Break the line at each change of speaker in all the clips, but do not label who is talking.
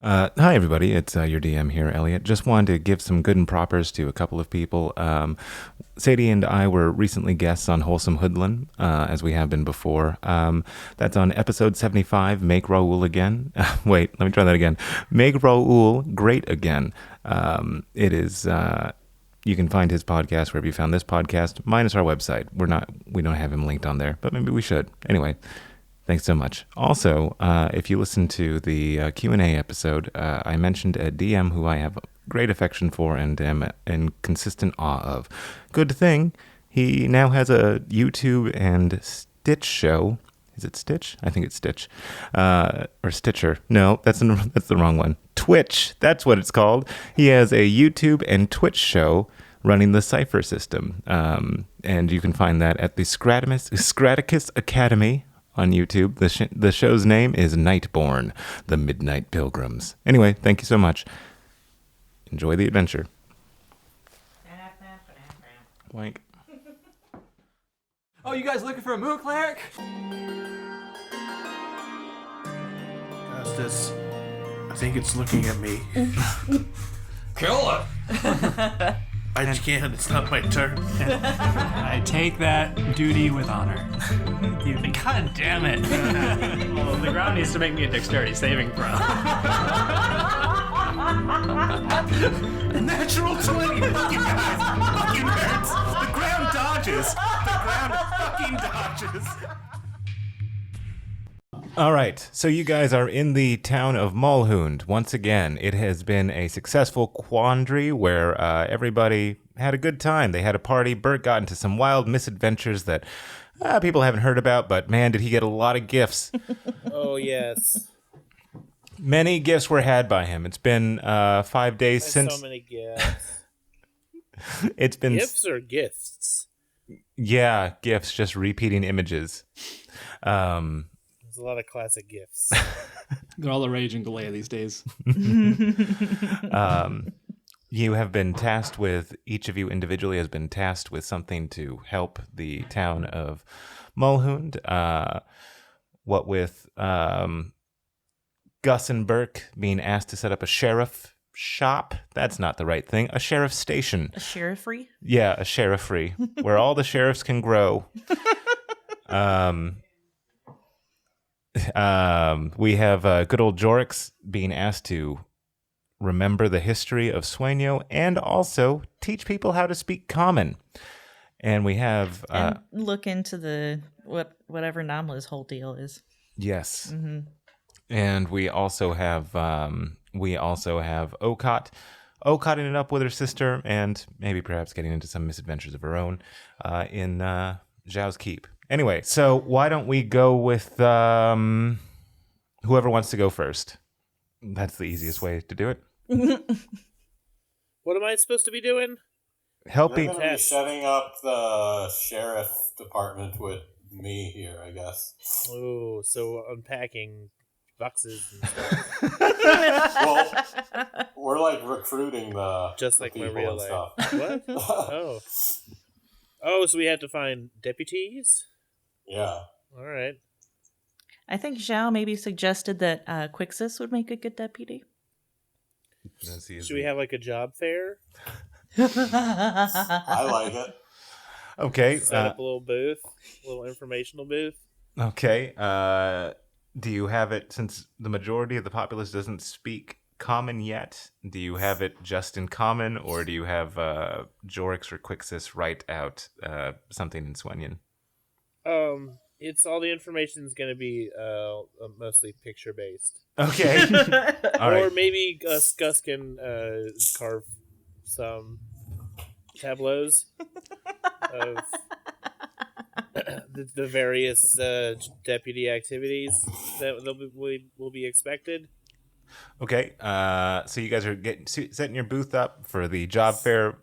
Hi, everybody. It's your DM here, Elliot. Just wanted to give some good and propers to a couple of people. Sadie and I were recently guests on Wholesome Hoodlum, as we have been before. That's on episode 75, Make Raoul Again. Wait, let me try that again. Make Raoul Great Again. It is... you can find his podcast wherever you found this podcast, minus our website. We don't have him linked on there, but maybe we should. Anyway, thanks so much. Also, if you listen to the Q&A episode, I mentioned a DM who I have great affection for and am in consistent awe of. Good thing he now has a YouTube and Stitch show. Is it Stitch? I think it's Stitch. Or Stitcher. No, that's the wrong one. Twitch. That's what it's called. He has a YouTube and Twitch show running the Cypher system. And you can find that at the Scraticus Academy on YouTube. The show's name is Nightborn, the Midnight Pilgrims. Anyway, thank you so much. Enjoy the adventure. Wank.
Oh, you guys looking for a moon cleric?
Justice, I think it's looking at me.
Kill it!
I just can't. It's not my turn.
I take that duty with honor. God damn it. Well, the ground needs to make me a dexterity saving throw.
A natural 20! You guys! Fucking nerds! The ground dodges! The ground fucking dodges!
All right, so you guys are in the town of Mulhound. Once again, it has been a successful quandary where everybody had a good time. They had a party. Bert got into some wild misadventures that people haven't heard about, but man, did he get a lot of gifts.
Oh, yes.
Many gifts were had by him. It's been 5 days since...
So many gifts.
It's been...
Gifts or gifts?
Yeah, gifts, just repeating images.
There's a lot of classic gifts.
They're all the rage in Galea these days.
You have been tasked with, each of you individually has been tasked with something to help the town of Mulhound. What with Gus and Burke being asked to set up a sheriff shop. That's not the right thing. A sheriff station.
A sheriffery?
Yeah, a sheriffery, where all the sheriffs can grow. We have good old Jorix being asked to remember the history of Sueño and also teach people how to speak common. And we have...
and look into the whatever Namla's whole deal is.
Yes.
Mm-hmm.
And we also have Okot. Okotting it up with her sister and maybe perhaps getting into some misadventures of her own in Zhao's Keep. Anyway, so why don't we go with whoever wants to go first? That's the easiest way to do it.
What am I supposed to be doing?
Helping.
You're going to be setting up the sheriff department with me here, I guess.
Oh, so unpacking boxes and stuff.
Well, we're like recruiting
Just like
the
my
people
real
and
life.
stuff.
What? Oh. Oh, so we have to find deputies?
Yeah.
All right.
I think Zhao maybe suggested that Quixis would make a good deputy.
Should we have like a job fair?
I like it.
Okay.
Set up a little booth, a little informational booth.
Okay. Do you have it, since the majority of the populace doesn't speak common yet, do you have it just in common, or do you have Jorix or Quixis write out something in Sueñan?
It's all the information is going to be mostly picture based.
Okay. All
or
right.
maybe Gus can carve some tableaus of the various deputy activities that will be expected.
Okay, so you guys are setting your booth up for the job fair.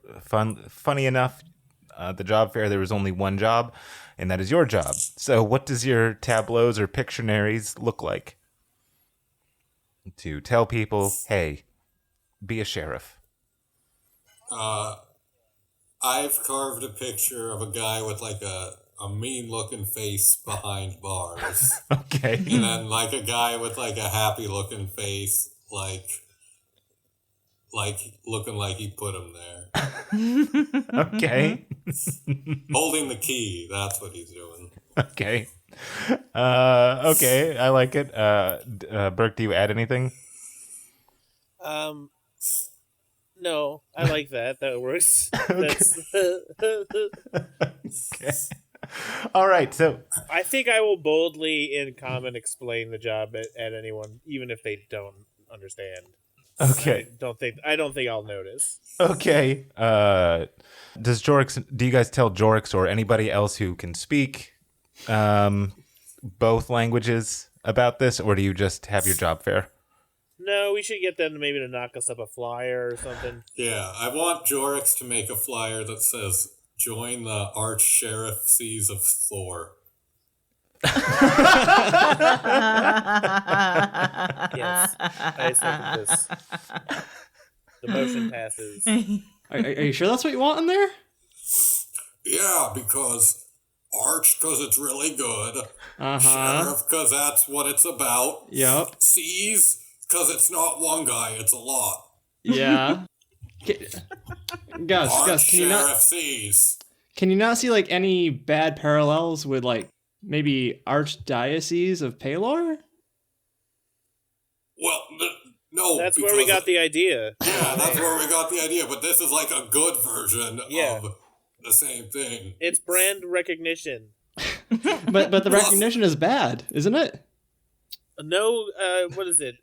Funny enough, the job fair, there was only one job, and that is your job. So what does your tableaus or Pictionaries look like? To tell people, hey, be a sheriff.
I've carved a picture of a guy with like a mean-looking face behind bars.
Okay.
And then like a guy with like a happy-looking face like looking like he put him there.
Okay.
Holding the key, that's what he's doing.
Okay. Okay, I like it. Burke, do you add anything?
No, I like that. That works. That's,
Okay. All right, so
I think I will boldly, in common, explain the job at anyone, even if they don't understand.
okay.
I don't think I'll notice.
Okay. Does Jorix? Do you guys tell Jorix or anybody else who can speak both languages about this, or do you just have your job fair?
No, we should get them to knock us up a flyer or something.
Yeah, I want Jorix to make a flyer that says, "Join the Arch Sheriff Seas of Thor."
Yes, I second this. The motion passes.
Are you sure that's what you want in there?
Yeah, because Arch, because it's really good.
Uh-huh.
Sheriff, because that's what it's about.
Yep.
Seas, because it's not one guy, it's a lot.
Yeah. Gus,
Arch
can you not
Sheriff Seas.
can you not see like any bad parallels with like maybe Archdiocese of Palor?
Well, no.
That's where we got the idea.
Yeah, that's where we got the idea, but this is like a good version of the same thing.
It's brand recognition.
But the recognition is bad, isn't it?
No, what is it?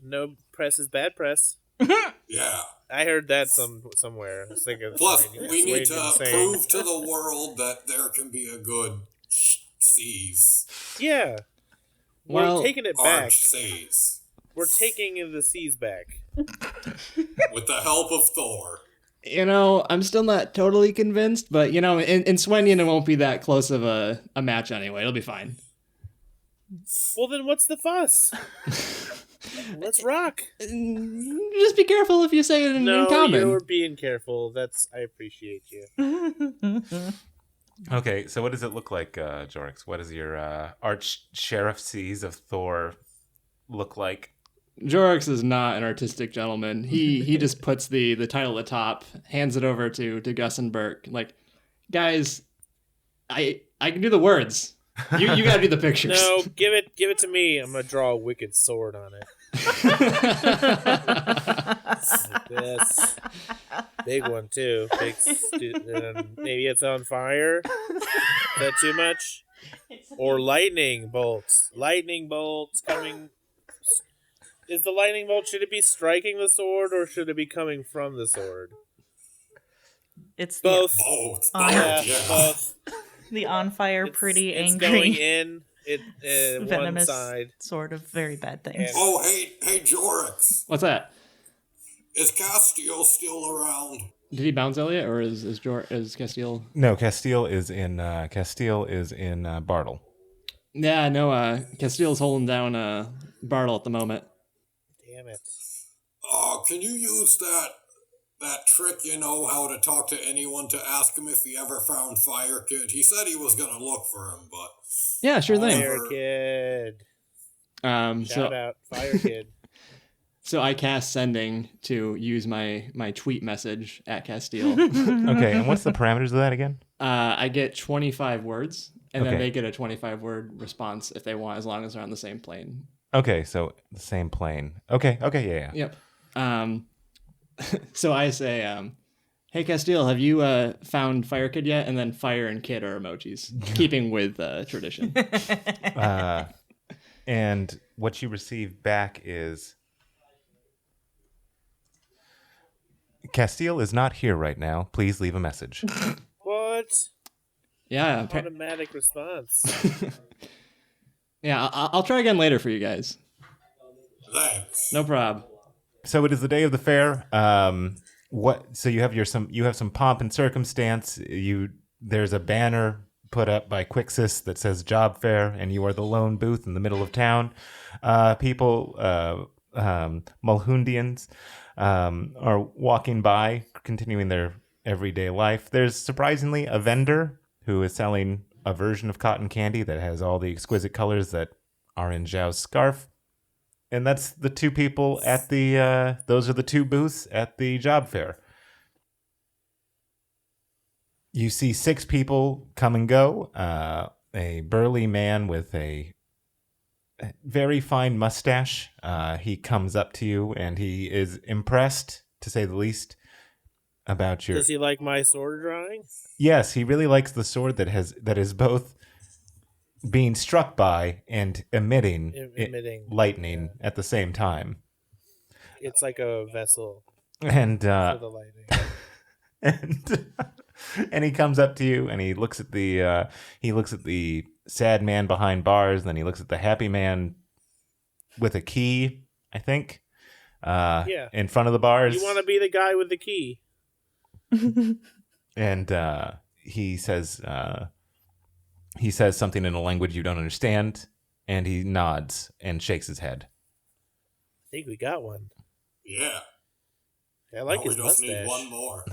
No press is bad press.
Yeah.
I heard that somewhere. I was thinking
Plus,
it's
we need to
insane.
prove to the world that there can be a good seas.
Yeah.
Well,
We're taking it back.
Arch seas.
We're taking the seas back.
With the help of Thor.
You know, I'm still not totally convinced, but you know, in Swendian it won't be that close of a match anyway. It'll be fine.
Well, then what's the fuss? Let's rock.
Just be careful if you say it in common.
you're being careful. I appreciate you.
Okay, so what does it look like, Jorix? What does your Arch Sheriff Seas of Thor look like?
Jorix is not an artistic gentleman. He just puts the title at the top, hands it over to Gus and Burke. Like, guys, I can do the words. You gotta do the pictures.
No, give it to me. I'm gonna draw a wicked sword on it. Like this. Big one too. Maybe it's on fire. Is that too much? Or lightning bolts. Lightning bolts coming. Is the lightning bolt, should it be striking the sword or should it be coming from the sword?
It's
Both.
Both.
Yeah,
Yeah.
both.
the on fire, pretty
It's
angry,
going in one
venomous
side.
sort of very bad things.
Oh, hey, Jorix.
What's that?
Is Castile still around?
Did he bounce Elliot, or is Castile?
No, Castile is in Bartle.
Yeah, no. Castile's holding down Bartle at the moment.
Damn it.
Can you use that trick, how to talk to anyone to ask him if he ever found Fire Kid? He said he was gonna look for him, but
Yeah, sure thing.
Fire Kid.
So
Shout out. Fire Kid.
so I cast sending to use my tweet message at Castile.
Okay, and what's the parameters of that again?
I get 25 words, and then
Okay.
they get a 25-word response if they want, as long as they're on the same plane.
Okay, so the same plane. Okay, yeah.
Yep. So I say, hey, Castile, have you found Fire Kid yet? And then Fire and Kid are emojis, keeping with tradition.
And what you receive back is Castile is not here right now. Please leave a message.
What?
Yeah.
Automatic response.
Yeah, I'll try again later for you guys.
thanks.
No prob.
So it is the day of the fair. So you have some pomp and circumstance. There's a banner put up by Quixis that says job fair, and you are the lone booth in the middle of town. People, Mulhoundians, are walking by, continuing their everyday life. There's surprisingly a vendor who is selling a version of cotton candy that has all the exquisite colors that are in Zhao's scarf. And that's the two people at the, those are the two booths at the job fair. You see 6 people come and go. A burly man with a very fine mustache. He comes up to you and he is impressed, to say the least, about your...
Does he like my sword drawing?
Yes, he really likes the sword that is both being struck by and emitting lightning at the same time.
It's like a vessel
And
for the lightning.
and he comes up to you and he looks at the sad man behind bars, and then he looks at the happy man with a key, I think. In front of the bars.
You want to be the guy with the key.
And he says something in a language you don't understand, and he nods and shakes his head.
I think we got one.
Yeah.
I like his
we just
mustache.
need one more.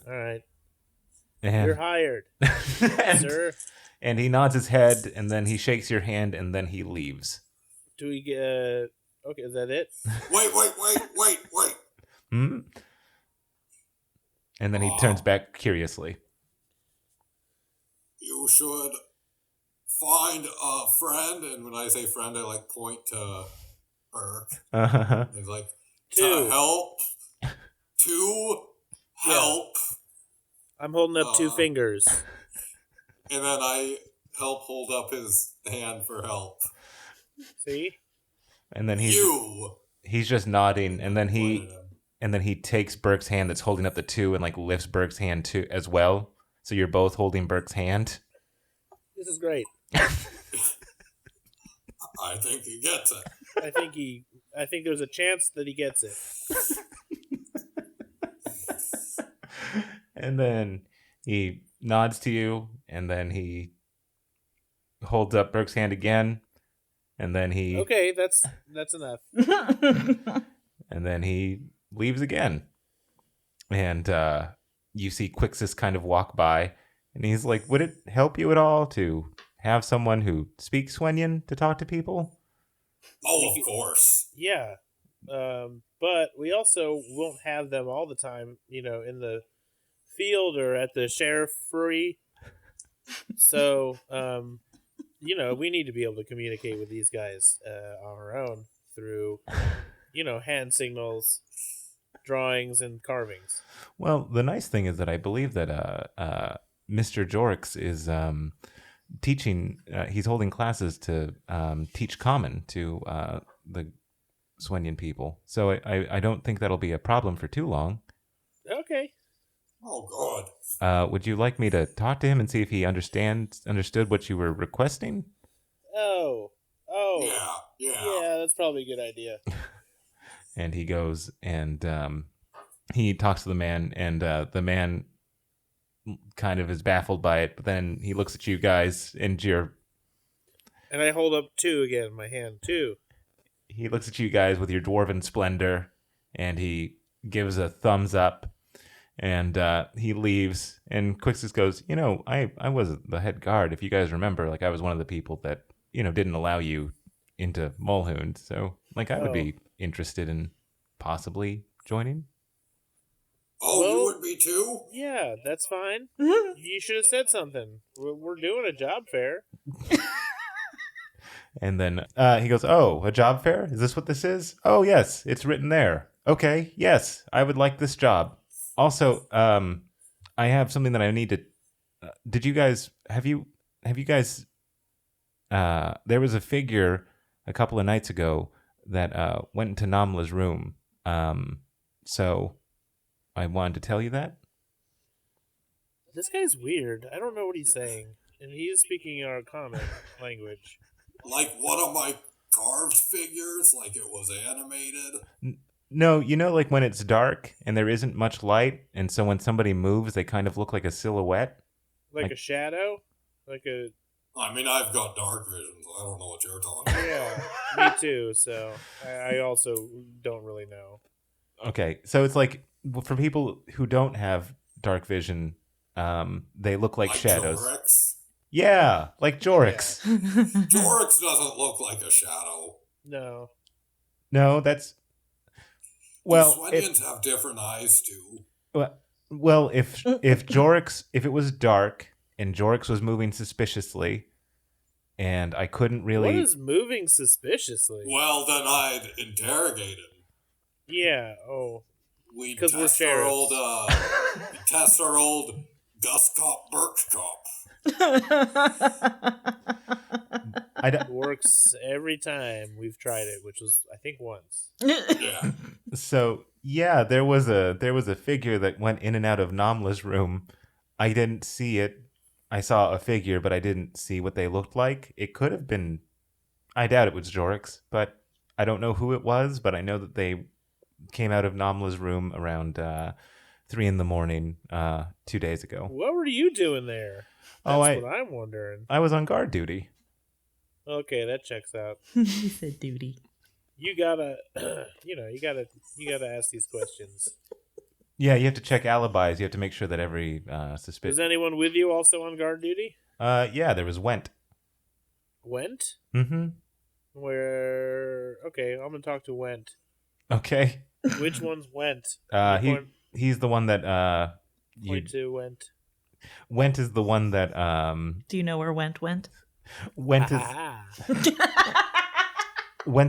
All right.
And,
You're hired, sir.
And he nods his head, and then he shakes your hand, and then he leaves.
Do we get... Okay, is that it?
Wait.
Hmm? And then he turns back curiously.
You should find a friend, and when I say friend, I like point to Burke.
Uh-huh.
He's like,
Two.
to help. To help.
I'm holding up 2 fingers.
And then I help hold up his hand for help.
See?
And then he's just nodding, and then he takes Burke's hand that's holding up the 2 and like lifts Burke's hand too as well. So you're both holding Burke's hand.
This is great.
I think he gets it.
I think there's a chance that he gets it.
And then he nods to you, and then he holds up Burke's hand again, and then he...
Okay, that's enough.
And then he leaves again. And you see Quixis kind of walk by, and he's like, would it help you at all to have someone who speaks Swenyan to talk to people?
Oh, of course.
Yeah. But we also won't have them all the time, in the field or at the sheriffery. So, we need to be able to communicate with these guys on our own through, hand signals, drawings, and carvings.
Well, the nice thing is that I believe that Mr. Jorix is teaching, he's holding classes to teach Common to the Swenyan people. So I don't think that'll be a problem for too long.
Okay.
Oh, God.
Would you like me to talk to him and see if he understood what you were requesting?
Oh.
Yeah.
That's probably a good idea.
And he goes and he talks to the man, and the man kind of is baffled by it, but then he looks at you guys and
And I hold up 2 again, my hand, 2.
He looks at you guys with your dwarven splendor, and he gives a thumbs up, and he leaves. And Quixis goes, I was the head guard. If you guys remember, I was one of the people that, didn't allow you into Mulhound. So, I would be interested in possibly joining.
Oh, you would be too?
Yeah, that's fine. You should have said something. We're doing a job fair.
And then he goes, oh, a job fair? Is this what this is? Oh, yes, it's written there. Okay, yes, I would like this job. Also, I have something that I need to... did you guys... Have you guys... there was a figure a couple of nights ago that went into Namla's room. So I wanted to tell you that.
This guy's weird. I don't know what he's saying. And he's speaking our common language.
Like one of my carved figures, like it was animated.
No, when it's dark and there isn't much light, and so when somebody moves, they kind of look like a silhouette?
Like a shadow? Like a...
I mean, I've got dark vision, so I don't know what you're talking about.
Yeah, me too, so I also don't really know.
Okay, so it's like, for people who don't have dark vision, they look like shadows.
Jorix?
Yeah, like Jorix.
Jorix doesn't look like a shadow.
No.
No, that's well.
Swedians have different eyes too.
Well, if Jorix, if it was dark and Jorix was moving suspiciously, and I couldn't really.
What is moving suspiciously?
Well, then I'd interrogate him.
Yeah. Oh.
We
'Cause we're
test our
sheriffs.
old, we test our old Gus Cop, Birch Cop.
Works every time we've tried it, which was I think once.
Yeah.
So yeah, there was a figure that went in and out of Namla's room. I didn't see it. I saw a figure, but I didn't see what they looked like. It could have been. I doubt it was Jorix, but I don't know who it was. But I know that they came out of Namla's room around 3 a.m. 2 days ago.
What were you doing there? That's what I'm wondering.
I was on guard duty.
Okay, that checks out.
He said duty.
You gotta, you gotta ask these questions.
Yeah, you have to check alibis. You have to make sure that every
Is
suspicious.
anyone with you also on guard duty?
Yeah, there was Went.
Went?
Mm-hmm.
Where? Okay, I'm gonna talk to Went.
Okay.
Which one's Went?
He's the one that
Point to Went.
Went is the one that
Do you know where went?
Went's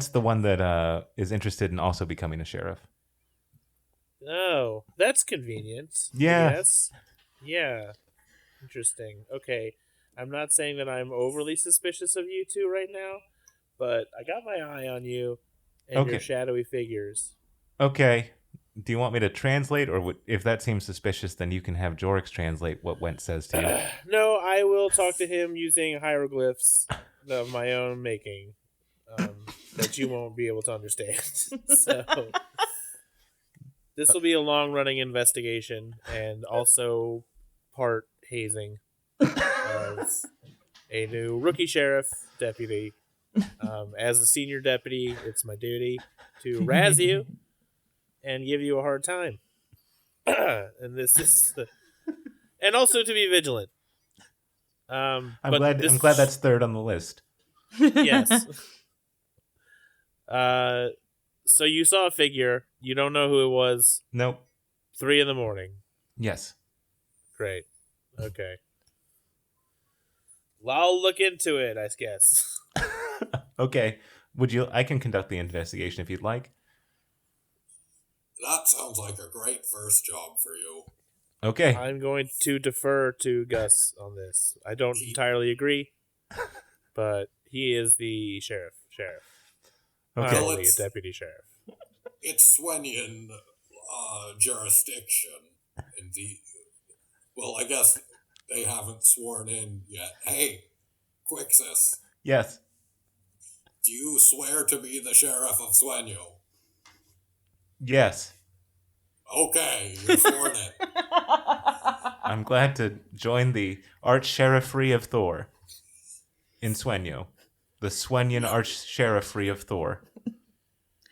the one that is interested in also becoming a sheriff.
Oh, that's convenient.
Yeah.
Yes. Yeah. Interesting. Okay. I'm not saying that I'm overly suspicious of you two right now, but I got my eye on you and your shadowy figures.
Okay. Do you want me to translate, or if that seems suspicious, then you can have Jorix translate what Went says to you?
No, I will talk to him using hieroglyphs of my own making that you won't be able to understand. So this will be a long-running investigation and also part hazing of a new rookie sheriff deputy. As a senior deputy, it's my duty to razz you and give you a hard time. And this is and also to be vigilant.
I'm glad that's third on the list.
Yes. So you saw a figure. You don't know who it was.
Nope.
3 a.m.
Yes.
Great. Okay. Well, I'll look into it, I guess.
Okay. I can conduct the investigation if you'd like.
That sounds like a great first job for you.
Okay.
I'm going to defer to Gus on this. I don't entirely agree, but he is the sheriff.
Okay.
Not only a deputy sheriff.
It's Swenian jurisdiction. Well, I guess they haven't sworn in yet. Hey, Quixis.
Yes.
Do you swear to be the sheriff of Swenyo?
Yes.
Okay, you're sworn in.
I'm glad to join the Arch Sheriffery of Thor in Swenyo. The Swenian Arch Sheriffery of Thor.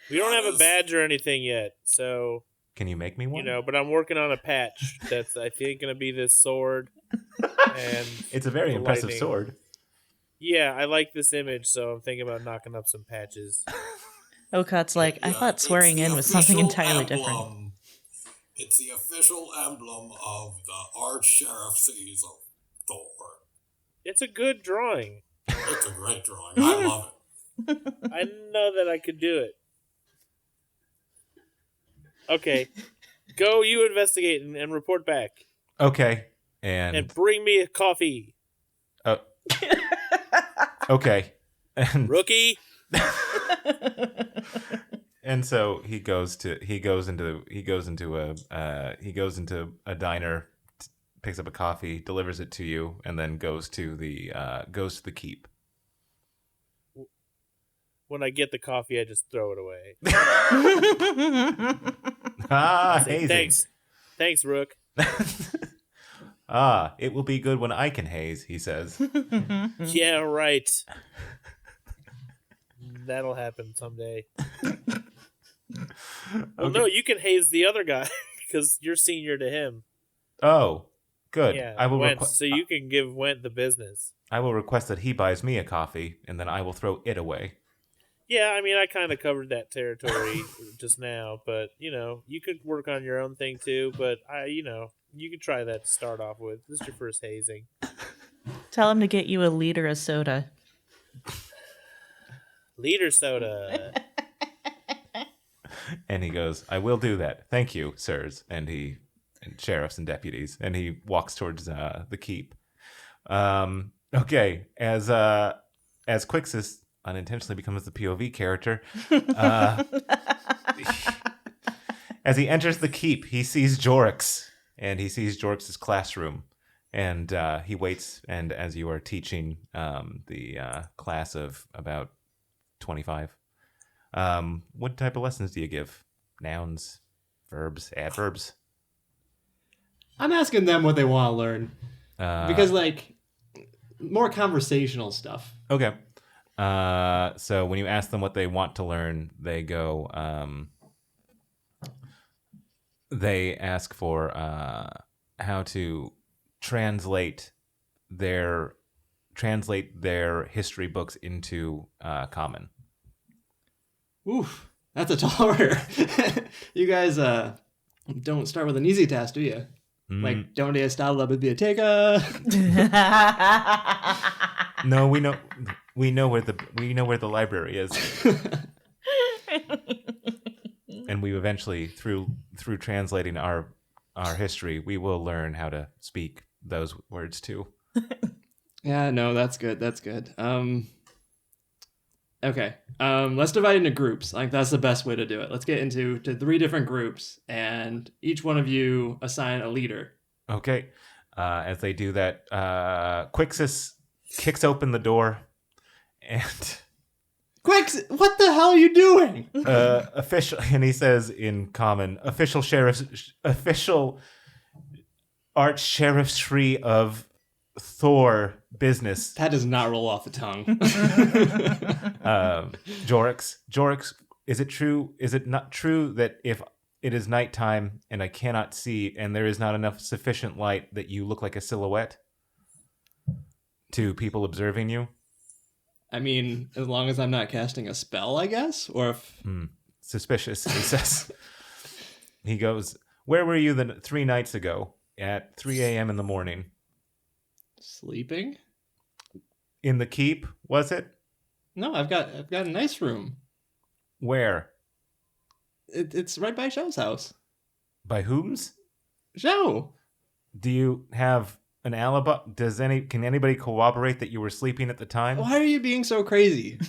We don't have a badge or anything yet, so...
Can you make me one?
But I'm working on a patch that's, I think, going to be this sword. And
it's a very impressive
lightning.
Sword.
Yeah, I like this image, so I'm thinking about knocking up some patches.
Okot's like, I thought swearing in was something entirely different.
It's the official emblem of the Archsheriffcies of Thor.
It's a good drawing.
It's a great drawing. I love it.
I know that I could do it. Okay. Go, you investigate and report back.
Okay. And
bring me a coffee.
Okay.
Rookie.
And so he goes into a diner, picks up a coffee, delivers it to you, and then goes to the keep.
When I get the coffee, I just throw it away.
Hazing.
Thanks, Rook.
It will be good when I can haze, he says.
Yeah, right. That'll happen someday. Well, no, you can haze the other guy because you're senior to him.
Oh, good.
Yeah,
I will
Went, so you can give Went the business.
I will request that he buys me a coffee, and then I will throw it away.
Yeah, I mean, I kind of covered that territory just now, but you could work on your own thing too. But you could try that to start off with. This is your first hazing.
Tell him to get you a liter of soda.
Liter soda.
And he goes, I will do that. Thank you, sirs. And sheriffs and deputies. And he walks towards the keep. Okay, as Quixis unintentionally becomes the POV character, as he enters the keep, he sees Jorix, and he sees Jorix's classroom. And he waits, and as you are teaching the class of about 25, what type of lessons do you give? Nouns, verbs, adverbs?
I'm asking them what they want to learn. Because, more conversational stuff.
Okay. So when you ask them what they want to learn, they go, they ask for how to translate their history books into common.
Oof, that's a tall order. You guys don't start with an easy task, do you? Like, donde está la biblioteca?
No, we know where the library is. And we eventually, through translating our history, we will learn how to speak those words too.
Yeah, no, that's good. That's good. Okay. Let's divide into groups. Like, that's the best way to do it. Let's get into 3 different groups, and each one of you assign a leader.
Okay. As they do that, Quixis kicks open the door, and
Quix, what the hell are you doing?
and he says in common, official art sheriffery of Thor business.
That does not roll off the tongue.
Jorix, is it not true that if it is nighttime and I cannot see and there is not enough sufficient light that you look like a silhouette to people observing you?
I mean, as long as I'm not casting a spell, I guess? Or if...
Suspicious, he says. He goes, where were you 3 nights ago at 3 a.m. in the morning?
Sleeping?
In the keep, was it?
No, I've got a nice room.
Where?
It's right by Show's house.
By whom's?
Show!
Do you have an alibi? Can anybody corroborate that you were sleeping at the time?
Why are you being so crazy?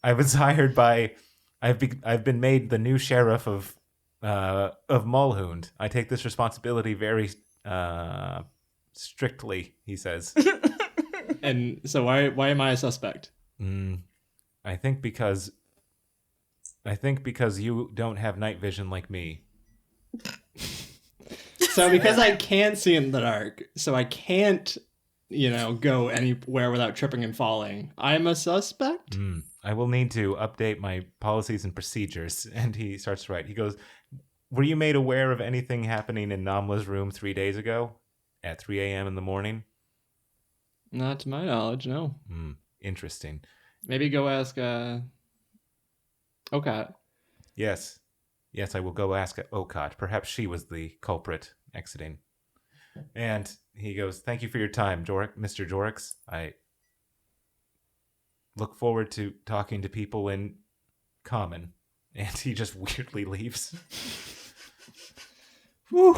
I was hired by. I've been made the new sheriff of Mulhound. I take this responsibility very strictly, he says.
And so why am I a suspect?
I think because you don't have night vision like me.
So because I can't see in the dark, so I can't, go anywhere without tripping and falling, I'm a suspect?
I will need to update my policies and procedures. And he starts to write. He goes, were you made aware of anything happening in Namla's room 3 days ago at 3 a.m. in the morning?
Not to my knowledge, no.
Interesting.
Maybe go ask Okat.
Yes, I will go ask Okat. Perhaps she was the culprit exiting. And he goes, thank you for your time, Mr. Jorix. I look forward to talking to people in common. And he just weirdly leaves.
Whew.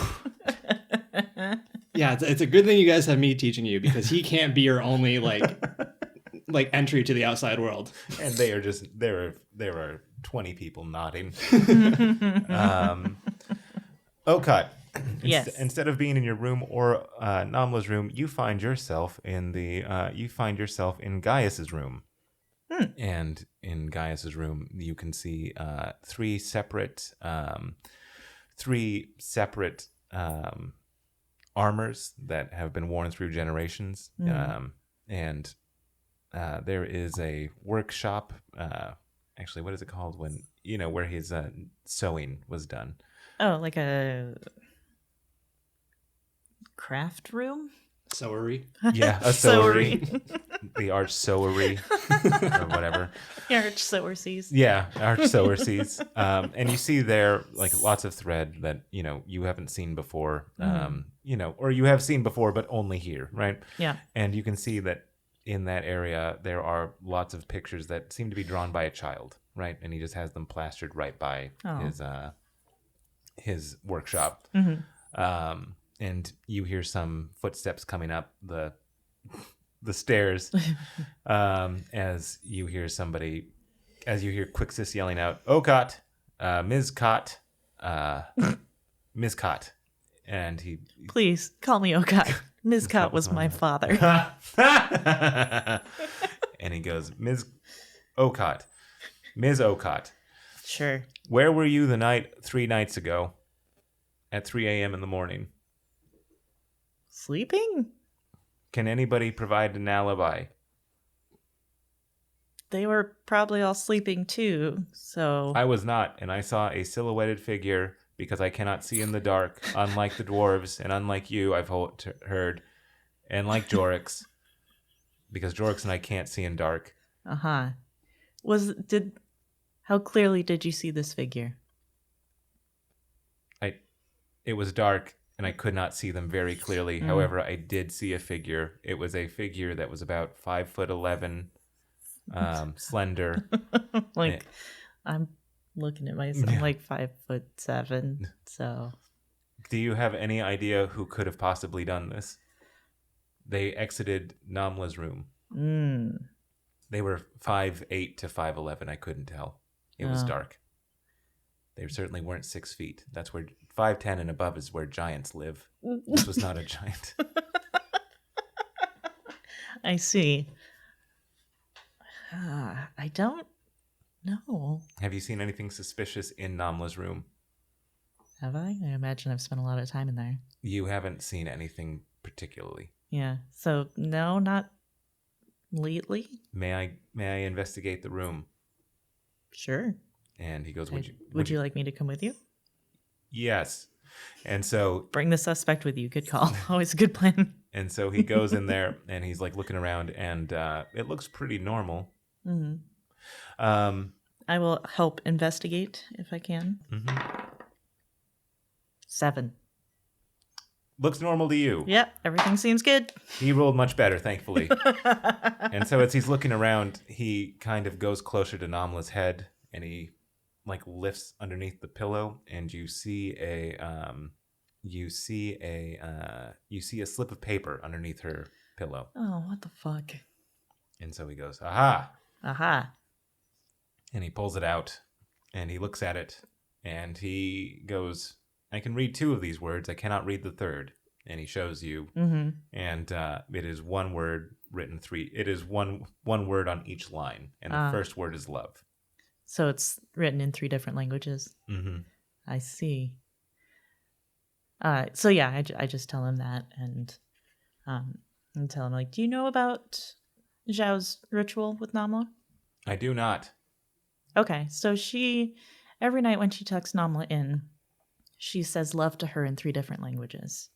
Yeah, it's a good thing you guys have me teaching you, because he can't be your only entry to the outside world.
And they are just there are 20 people nodding. Okat,
Yes.
instead of being in your room or Namla's room, you find yourself in Gaius's room. And in Gaius's room, you can see 3 separate armors that have been worn through generations. And there is a workshop. Actually, what is it called when where his sewing was done?
Oh, like a craft room?
Sowery.
Yeah, a sowery. The arch sowery or whatever.
Arch sower seas.
Yeah, arch sower seas. And you see there like lots of thread that, you haven't seen before, or you have seen before, but only here, right?
Yeah.
And you can see that in that area, there are lots of pictures that seem to be drawn by a child, right? And he just has them plastered right by his workshop. And you hear some footsteps coming up the stairs as you hear Quixis yelling out, "Ocott, Ms. Cott, Ms. Cott," and he
Please call me Ocott. Ms. Cott was my father.
and he goes, Ms. Ocott,
Sure.
where were you 3 nights ago at 3 a.m. in the morning?
Sleeping?
Can anybody provide an alibi?
They were probably all sleeping too, so...
I was not, and I saw a silhouetted figure because I cannot see in the dark, unlike the dwarves, and unlike you, I've heard, and like Jorix, because Jorix and I can't see in dark.
Uh-huh. How clearly did you see this figure?
It was dark, and I could not see them very clearly. However, I did see a figure. It was a figure that was about 5'11", slender.
I'm looking at myself. I'm like 5'7", so...
Do you have any idea who could have possibly done this? They exited Namla's room. They were 5'8" to 5'11". I couldn't tell. It was dark. They certainly weren't 6 feet. That's where 5'10" and above is where giants live. This was not a giant.
I see. I don't know.
Have you seen anything suspicious in Namla's room?
Have I? I imagine I've spent a lot of time in there.
You haven't seen anything particularly.
Yeah. So no, not lately.
May I investigate the room?
Sure.
And he goes,
Would you like me to come with you?
Yes. And so
Bring the suspect with you. Good call. Always a good plan.
And so he goes in there and he's like looking around, and it looks pretty normal.
I will help investigate if I can. 7.
Looks normal to you.
Yep, everything seems good.
He rolled much better, thankfully. And so as he's looking around, he kind of goes closer to Namla's head, and he like lifts underneath the pillow, and you see a slip of paper underneath her pillow.
Oh, what the fuck?
And so he goes, "Aha!"
Aha.
And he pulls it out, and he looks at it, and he goes, "I can read 2 of these words. I cannot read the third." And he shows you, and it is one word written 3. It is one word on each line, and the first word is love.
So it's written in 3 different languages. I see. So yeah, I just tell him that, and tell him, like, do you know about Zhao's ritual with Namla?
I do not.
Okay, so every night when she tucks Namla in, she says love to her in 3 different languages.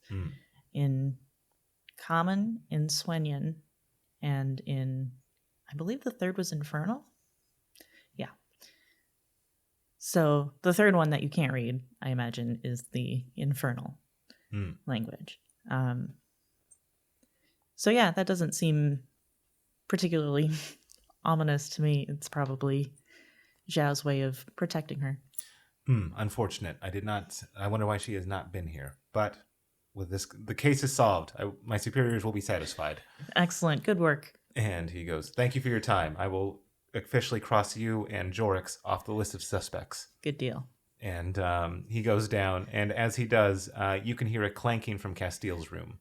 In Common, in Swenyan, and in, I believe the third was Infernal? Yeah. So the third one that you can't read, I imagine, is the Infernal language. So yeah, that doesn't seem particularly ominous to me. It's probably Zhao's way of protecting her.
Unfortunate. I wonder why she has not been here. But with this, the case is solved. My superiors will be satisfied.
Excellent. Good work.
And he goes, "Thank you for your time. I will officially cross you and Jorix off the list of suspects."
Good deal.
And he goes down, and as he does, you can hear a clanking from Castile's room.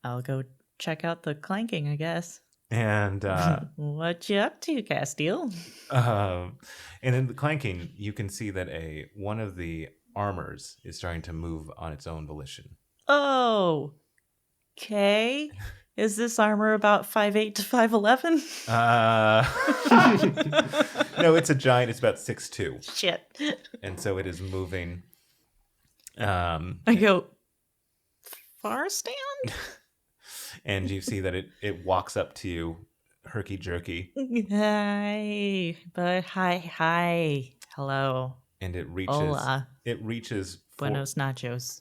I'll go check out the clanking, I guess.
And
what you up to, Castile?
and in the clanking, you can see that one of the armors is starting to move on its own volition.
Oh, okay. Is this armor about 5'8" to 5'11"?
No, it's a giant. It's about 6'2".
Shit.
And so it is moving.
I go, far stand?
and you see that it walks up to you, herky jerky,
Hi. Hello.
and it reaches.
Hola.
It reaches.
Buenos nachos.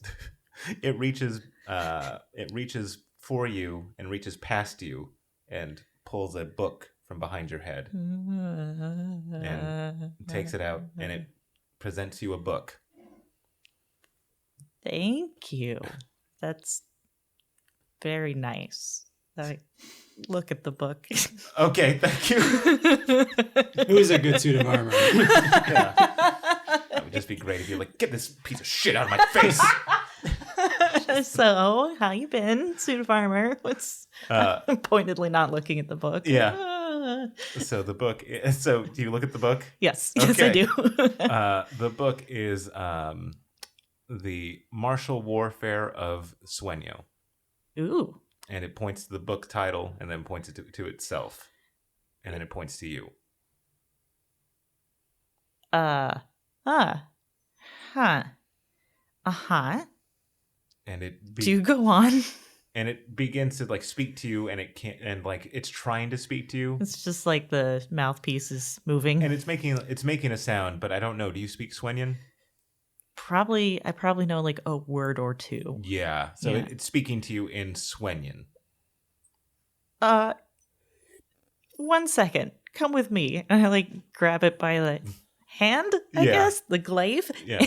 It reaches. It reaches for you and reaches past you and pulls a book from behind your head and takes it out, and it presents you a book.
Thank you. That's very nice. Look at the book.
Okay, thank you.
Who's a good suit of armor?
Yeah. That would just be great if you're like, get this piece of shit out of my face.
So, how you been, suit of armor? What's pointedly not looking at the book?
Yeah. So the book. So do you look at the book?
Yes, I do.
The book is the Martial Warfare of Sueño.
Ooh.
And it points to the book title and then points it to itself. And then it points to you. And
do you go on?
And it begins to like speak to you, and it can't, and like it's trying to speak to you.
It's just like the mouthpiece is moving,
and it's making a sound, but I don't know. Do you speak Sueñan?
I probably know like a word or two.
Yeah, so yeah. It's speaking to you in Sueñan.
1 second, come with me, and I like grab it by the hand, I guess, the glaive.
Yeah.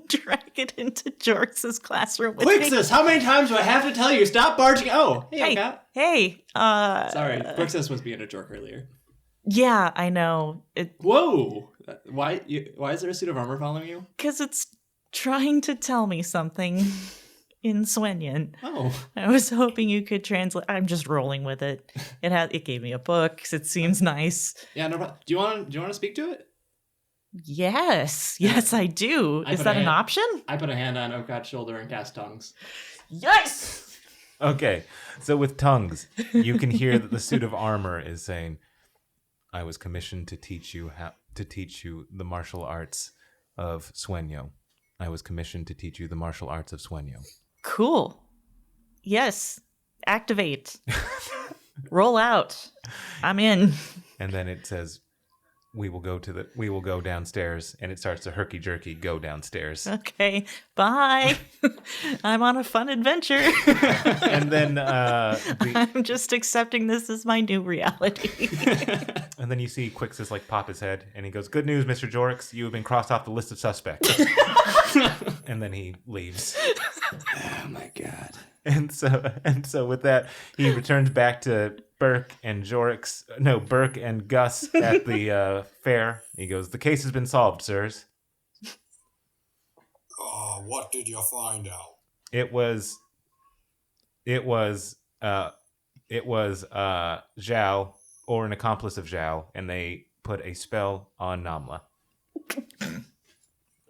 Drag it into Jorx's classroom.
Quixus, how many times do I have to tell you? Stop barging. Oh, hey. Sorry, Quixus was being a jerk earlier.
Yeah, I know.
Whoa! Why is there a suit of armor following you?
Because it's trying to tell me something in Sueñan.
Oh.
I was hoping you could translate. I'm just rolling with it. It gave me a book because it seems nice.
Yeah, no problem. Do you want to speak to it?
Yes, I do. Is that an option?
I put a hand on Okat's shoulder and cast tongues.
Yes!
Okay, so with tongues, you can hear that the suit of armor is saying, I was commissioned to teach you the martial arts of Sueño. I was commissioned to teach you the martial arts of Sueño.
Cool. Yes. Activate. Roll out. I'm in.
And then it says, we will go downstairs, and it starts to herky jerky go downstairs.
Okay, bye. I'm on a fun adventure.
And then
I'm just accepting this as my new reality.
And then you see Quixus like pop his head, and he goes, "Good news, Mr. Jorx, you have been crossed off the list of suspects." And then he leaves.
Oh my god.
And so with that, he returns back to Burke and Gus at the fair. He goes, "The case has been solved, sirs."
What did you find out?
It was Zhao, or an accomplice of Zhao, and they put a spell on Namla.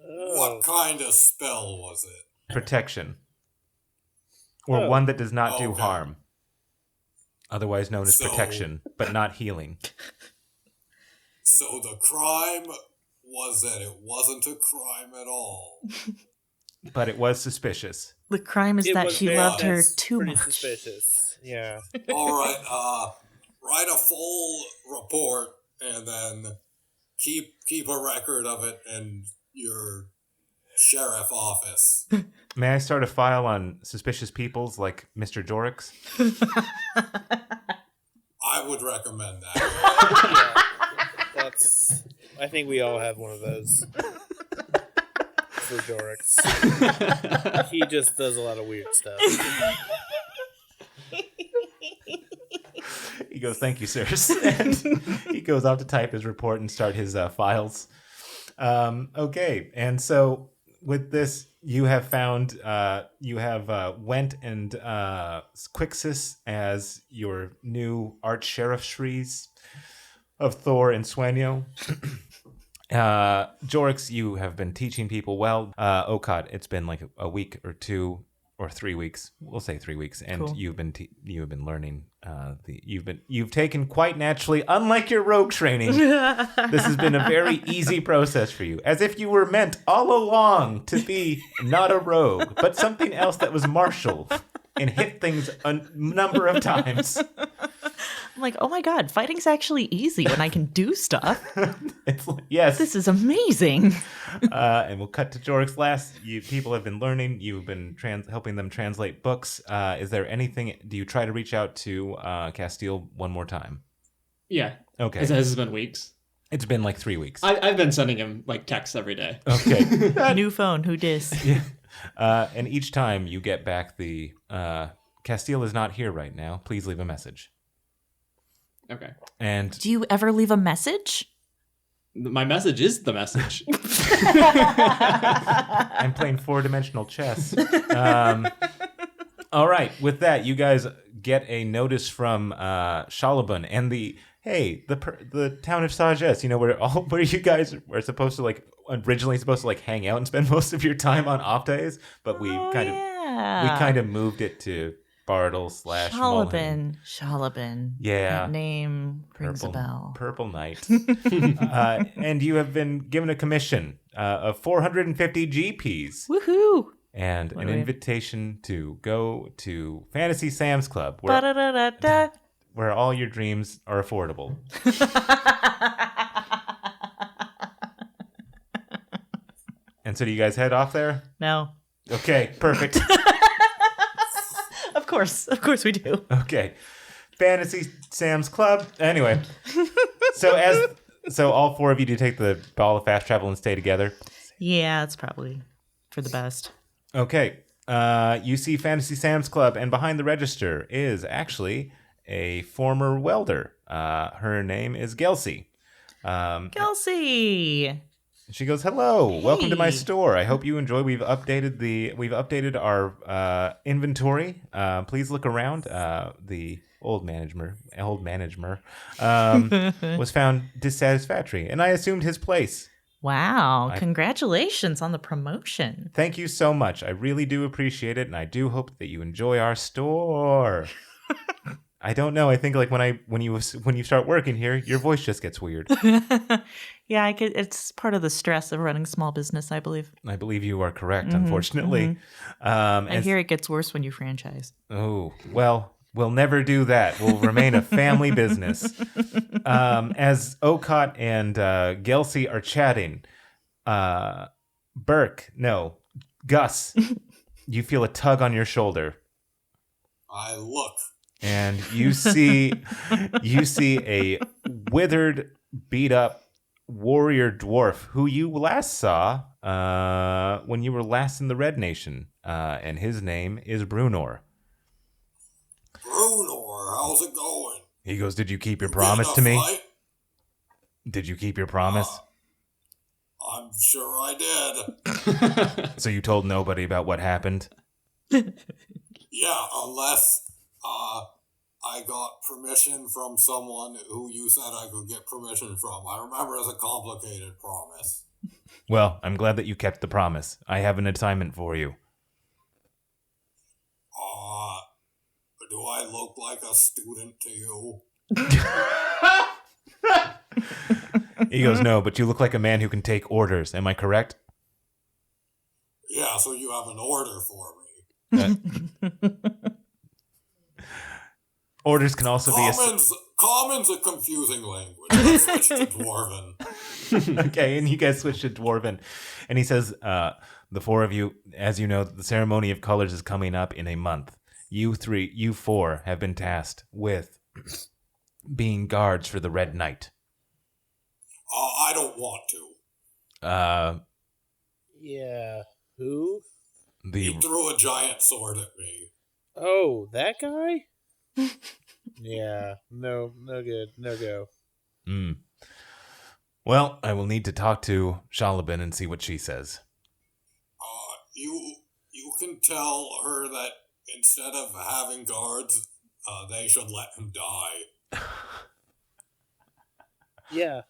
What kind of spell was it?
Protection. Or one that does not do harm. Otherwise known as protection, but not healing.
So the crime was that it wasn't a crime at all.
But it was suspicious.
The crime is that she loved her too
pretty
much.
Suspicious. Yeah.
All right. Write a full report and then keep a record of it in your sheriff office.
May I start a file on suspicious peoples like Mr. Jorix?
I would recommend that.
Yeah. I think we all have one of those. For Jorix. He just does a lot of weird stuff.
He goes, "Thank you, sirs." And he goes off to type his report and start his files. Okay, and so with this, you have found, went and Quixus as your new arch-sheriffery of Thor and Sueño. Jorix, you have been teaching people well. Okat, it's been like a week or 2 or 3 weeks. We'll say 3 weeks, and cool. You've been learning. You've taken quite naturally, unlike your rogue training. This has been a very easy process for you, as if you were meant all along to be not a rogue, but something else that was martial. and hit things a number of times.
I'm like, oh my God, fighting's actually easy when I can do stuff.
It's like, yes.
This is amazing.
And we'll cut to Jorik's last. People have been learning. You've been helping them translate books. Is there anything? Do you try to reach out to Castile one more time?
Yeah.
Okay.
Has it been weeks?
It's been like 3 weeks.
I've been sending him like texts every day.
Okay.
New phone, who dis?
Yeah. And each time you get back the Castile is not here right now. Please leave a message.
Okay.
And
Do you ever leave a message?
My message is the message.
I'm playing 4-dimensional chess. All right. With that, you guys get a notice from Shalabun and the town of Sages. You know where you guys were supposed to originally supposed to hang out and spend most of your time on off days, but we kind of moved it to Bartle / Mulhound.
Shalabin.
Yeah.
That name rings a bell.
Purple Knight. And you have been given a commission of 450 GPs.
Woohoo!
And an invitation to go to Fantasy Sam's Club, where all your dreams are affordable. And so do you guys head off there?
No.
Okay, perfect.
Of course we do.
Okay. Fantasy Sam's Club. Anyway. So all 4 of you do take the ball of fast travel and stay together?
Yeah, it's probably for the best.
Okay. You see Fantasy Sam's Club, and behind the register is actually a former welder. Her name is Gelsey.
Kelsey!
She goes, "Hello, welcome to my
Hey.
store. I hope you enjoy. We've updated our inventory. Please look around. The old manager was found dissatisfactory, and I assumed his place.
Wow, congratulations on the promotion.
Thank you so much. I really do appreciate it, and I do hope that you enjoy our store." I don't know. I think when you start working here, your voice just gets weird.
Yeah, it's part of the stress of running small business, I believe.
I believe you are correct, unfortunately.
I hear it gets worse when you franchise.
Oh, well, we'll never do that. We'll remain a family business. As Okot and Gelsey are chatting, Gus, you feel a tug on your shoulder.
I look.
And you see a withered, beat up warrior dwarf who you last saw when you were last in the Red Nation, and his name is Brunor.
Brunor, how's it going?
He goes, "Did you keep your promise to me?
Fight?
Did you keep your promise?"
I'm sure I did.
So you told nobody about what happened?
Yeah, unless I got permission from someone who you said I could get permission from. I remember it's a complicated promise.
Well, I'm glad that you kept the promise. I have an assignment for you.
Do I look like a student to you?
He goes, "No, but you look like a man who can take orders. Am I correct?"
Yeah, so you have an order for me.
Orders can also be
Common's a confusing language. Let's switch to Dwarven.
Okay, and you guys switch to Dwarven. And he says, "The 4 of you, as you know, the ceremony of colors is coming up in a month. You 4 have been tasked with being guards for the Red Knight."
I don't want to.
Yeah. Who?
He threw a giant sword at me.
Oh, that guy? Yeah. No good. No go.
Well, I will need to talk to Shalabin and see what she says.
You can tell her that instead of having guards, they should let him die.
Yeah.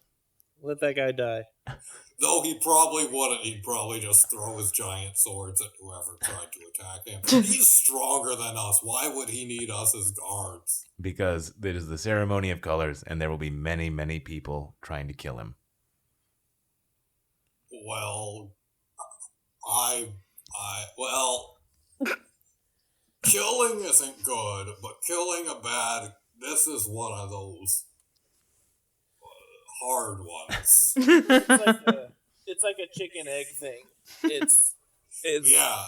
Let that guy die.
Though he probably wouldn't. He'd probably just throw his giant swords at whoever tried to attack him. He's stronger than us. Why would he need us as guards?
Because it is the ceremony of colors, and there will be many, many people trying to kill him.
Well, killing isn't good, but killing a bad, this is one of those hard ones.
It's like a chicken egg thing. It's
Yeah.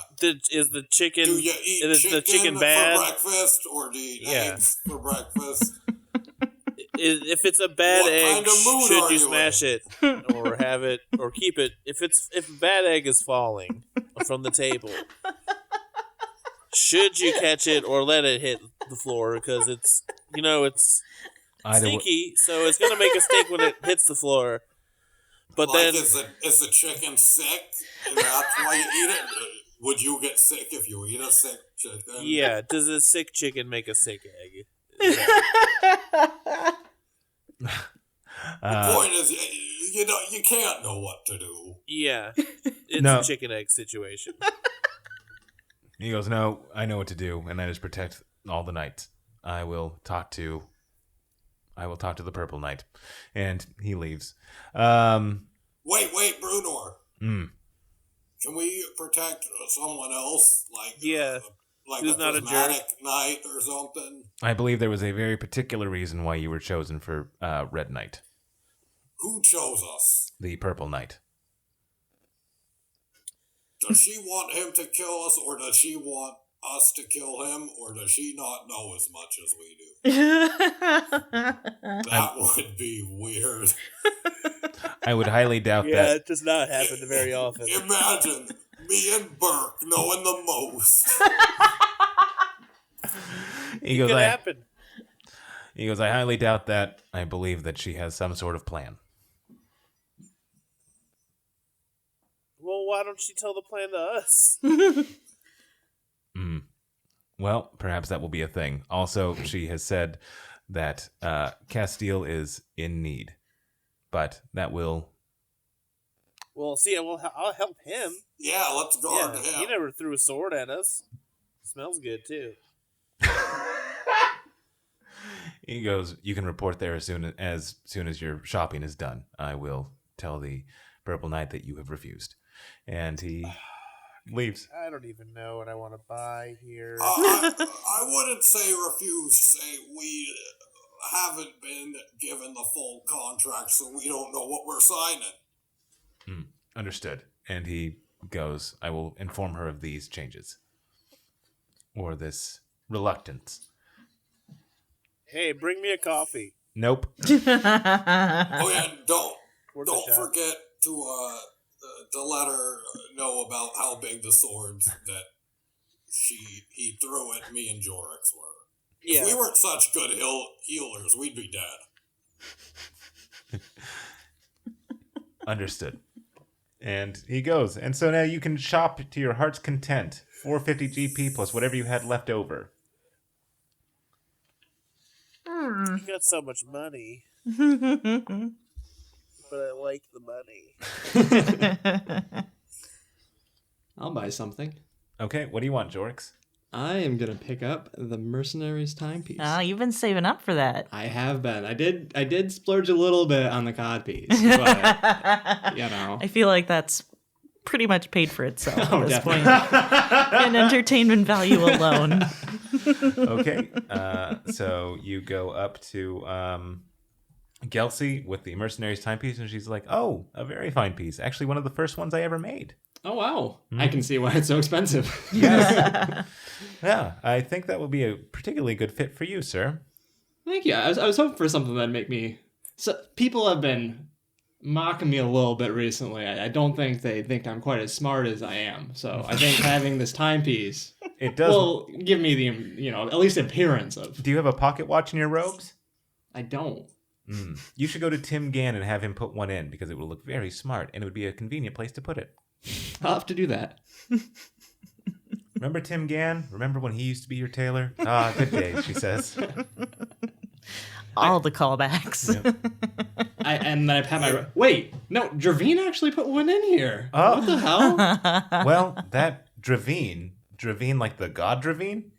Is the chicken?
Do you eat
is
chicken
the chicken bad?
for breakfast, or do you eat eggs for breakfast?
If it's a bad
What
egg,
kind of mood
should
are
you
you
smash it or have it or keep it? If a bad egg is falling from the table, should you catch it or let it hit the floor? Because it's stinky, so it's gonna make a stink when it hits the floor. But
like,
then
is the chicken sick, and that's why you eat it? Would you get sick if you eat a sick chicken?
yeah, does a sick chicken make a sick egg?
The point is, you can't know what to do.
Yeah, it's
No.
a chicken egg situation.
He goes, no, I know what to do, and that is protect all the knights. I will talk to the Purple Knight. And he leaves.
Wait, Brunor.
Mm.
Can we protect someone else? Like,
Yeah.
Like
Who's
a
not a
prismatic knight or something?
I believe there was a very particular reason why you were chosen for Red Knight,
Who chose us?
the Purple Knight.
Does she want him to kill us, or does she want us to kill him, or does she not know as much as we do? That would be weird.
I would highly doubt
Yeah,
that.
it does not happen very often.
Imagine me and Burke knowing the most.
He
It
goes,
could happen.
I highly doubt that. I believe that she has some sort of plan.
Well, why don't you tell the plan to us?
Well, perhaps that will be a thing. Also, she has said that Castile is in need, but that will...
Well, see, I'll help him.
Yeah, let's guard him.
He never threw a sword at us. Smells good too.
He goes, you can report there as soon as your shopping is done. I will tell the Purple Knight that you have refused. And he leaves.
I don't even know what I want to buy here.
I wouldn't say refuse. Say we haven't been given the full contract, so we don't know what we're signing.
Understood. And he goes, I will inform her of these changes. Or this reluctance.
Hey, bring me a coffee.
Nope.
Oh yeah, don't
Worth a shot.
forget to let her know about how big the swords that he threw at me and Jorix were.
Yeah.
If we weren't such good healers, we'd be dead.
Understood. And he goes. And so now you can shop to your heart's content. 450 GP plus whatever you had left over.
You got so much money. But I like the money.
I'll buy something.
Okay, what do you want, Jorix?
I am gonna pick up the Mercenary's timepiece.
Oh, you've been saving up for that.
I have been. I did splurge a little bit on the codpiece, but you know.
I feel like that's pretty much paid for itself
Oh,
at this point.
definitely.
In entertainment value alone.
Okay, so you go up to Gelsey with the Mercenary's timepiece, and she's like, oh, a very fine piece. Actually, one of the first ones I ever made.
Oh wow! I can see why it's so expensive.
Yes. Yeah, I think that will be a particularly good fit for you, sir.
Thank you. I was hoping for something that'd make me. So people have been mocking me a little bit recently. I don't think they think I'm quite as smart as I am. So I think having this timepiece
It does.
will give me the at least appearance of.
Do you have a pocket watch in your robes?
I don't.
You should go to Tim Gann and have him put one in because it will look very smart and it would be a convenient place to put it.
I'll have to do that.
Remember Tim Gann? Remember when he used to be your tailor? Ah, good days, she says.
All the callbacks.
And then I pat my. Wait, no, Dravine actually put one in here.
Oh.
What the hell?
Well, that Dravine like the god Dravine?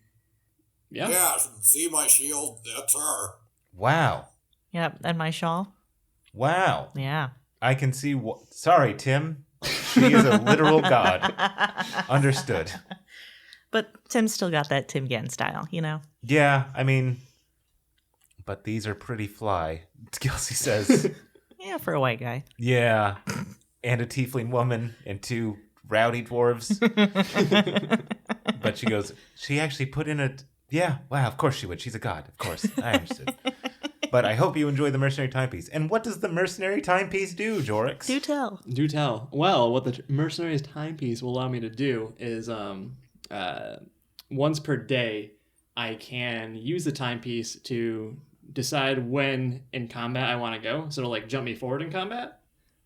Yeah.
Yeah, see my shield? That's her.
Wow.
Yep, and my shawl.
Wow.
Yeah.
I can see. Sorry, Tim. She is a literal god. Understood.
But Tim's still got that Tim Gann style, you know?
Yeah, I mean, but these are pretty fly, Kelsey says.
Yeah, for a white guy.
Yeah, and a tiefling woman and 2 rowdy dwarves. But she goes, she actually put in a... Yeah, wow, of course she would. She's a god, of course. I understood. But I hope you enjoy the mercenary timepiece. And what does the mercenary timepiece do, Jorix?
Do tell.
Do tell. Well, what the mercenary's timepiece will allow me to do is once per day, I can use the timepiece to decide when in combat I want to go. So it'll like jump me forward in combat.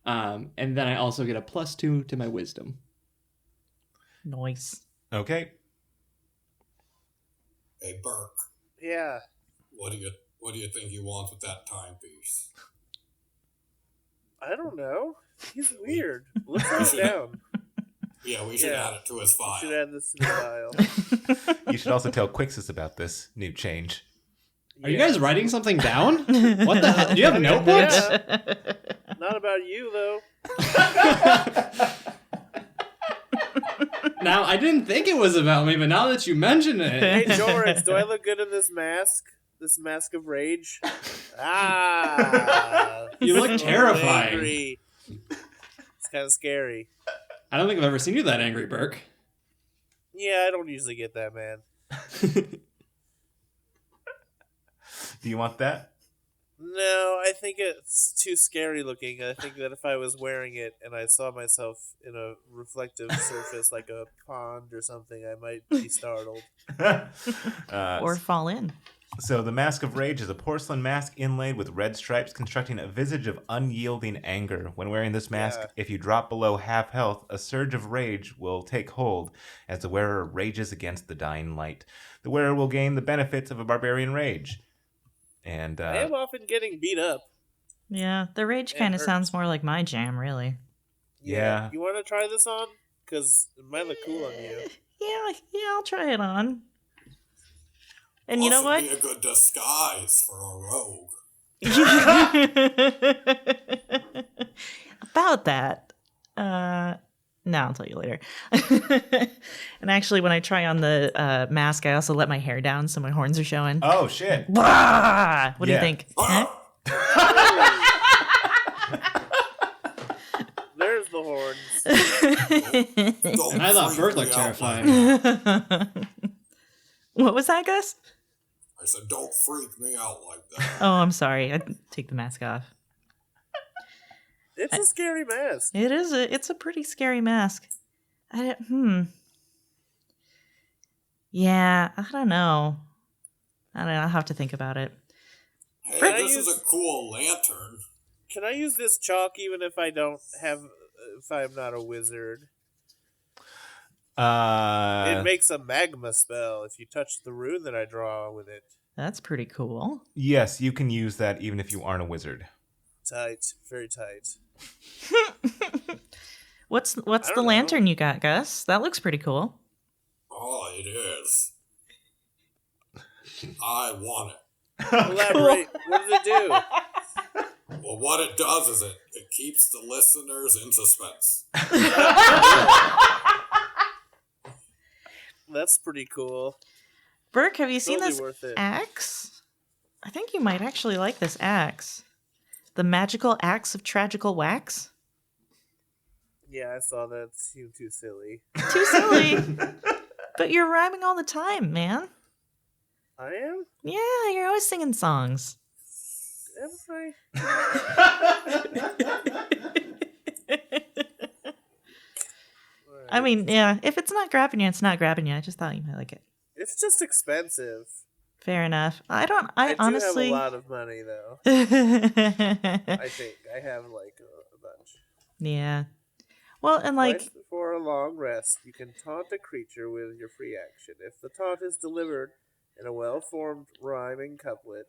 And then I also get a +2 to my wisdom.
Nice.
Okay.
Hey, Burke,
Yeah.
what do you think you want with that timepiece?
I don't know. He's weird. Let's write it down.
Yeah, we should add it to his file.
We should add this to the file.
You should also tell Quixus about this new change.
Are you guys writing something down? What the hell? Do you have notebooks?
Yeah. Not about you, though.
Now, I didn't think it was about me, but now that you mention
Hey,
it...
Jorix, do I look good in this mask? This mask of rage? Ah!
You look
So
terrifying.
angry. It's kind of scary.
I don't think I've ever seen you that angry, Burke.
Yeah, I don't usually get that, man.
Do you want that?
No, I think it's too scary looking. I think that if I was wearing it and I saw myself in a reflective surface like a pond or something, I might be startled.
Or fall in.
So the Mask of Rage is a porcelain mask inlaid with red stripes constructing a visage of unyielding anger. When wearing this mask, if you drop below half health, a surge of rage will take hold as the wearer rages against the dying light. The wearer will gain the benefits of a barbarian rage. And
I am often getting beat up.
Yeah, the rage kind of
hurts.
sounds more like my jam, really.
Yeah.
You want to try this on? Because it might look cool on you.
Yeah, I'll try it on. And you know what?
Be a good disguise for a rogue.
About that. No, I'll tell you later. And actually, when I try on the mask, I also let my hair down so my horns are showing.
Oh, shit.
Wah! What do you
Yeah.
think? Huh?
There's the horns.
Don't
I thought
freak
Burke looked
me out like
terrifying.
that.
What was that, Gus?
I said, don't freak me out like that.
Oh, I'm sorry. I take the mask off.
It's a scary mask.
It is. It's a pretty scary mask. Yeah, I don't know. I'll have to think about it.
Hey,
Can I
this
use-
is a cool lantern.
Can I use this chalk even if I don't have, if I'm not a wizard? It makes a magma spell if you touch the rune that I draw with it.
That's pretty cool.
yes, you can use that even if you aren't a wizard.
Tight, very tight.
What's
I
the
don't know.
lantern you got, Gus? That looks pretty cool.
Oh, it is. I want it.
Elaborate. What does it do?
Well, what it does is it keeps the listeners in suspense.
That's pretty cool.
Burke, have you seen
Totally
this
worth it.
axe? I think you might actually like this axe. The magical axe of tragical wax.
Yeah, I saw that. It seemed too silly.
Too silly. But you're rhyming all the time, man.
I am?
Yeah, you're always singing songs.
Am I?
I mean, yeah, if it's not grabbing you, it's not grabbing you. I just thought you might like it.
It's just expensive.
Fair enough. I
I
honestly.
do have a lot of money, though. I think. I have, like, a bunch.
Yeah. Well, and like,
Twice before a long rest, you can taunt a creature with your free action. If the taunt is delivered in a well-formed rhyming couplet,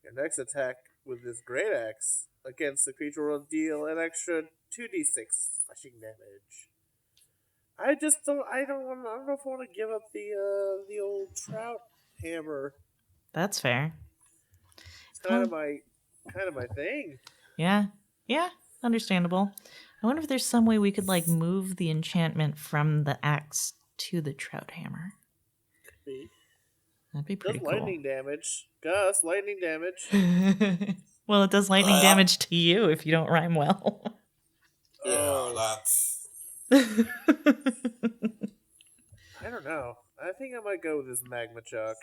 your next attack with this great axe against the creature will deal an extra 2d6 slashing damage. I don't know if I want to give up the old trout hammer.
that's fair.
It's kind of my thing.
Yeah. Yeah. Understandable. I wonder if there's some way we could like move the enchantment from the axe to the trout hammer.
creepy.
That'd be pretty
Does
cool.
lightning damage. Gus, lightning damage.
Well, it does lightning damage to you if you don't rhyme well.
Yeah, that's.
I don't know. I think I might go with this magma chalk.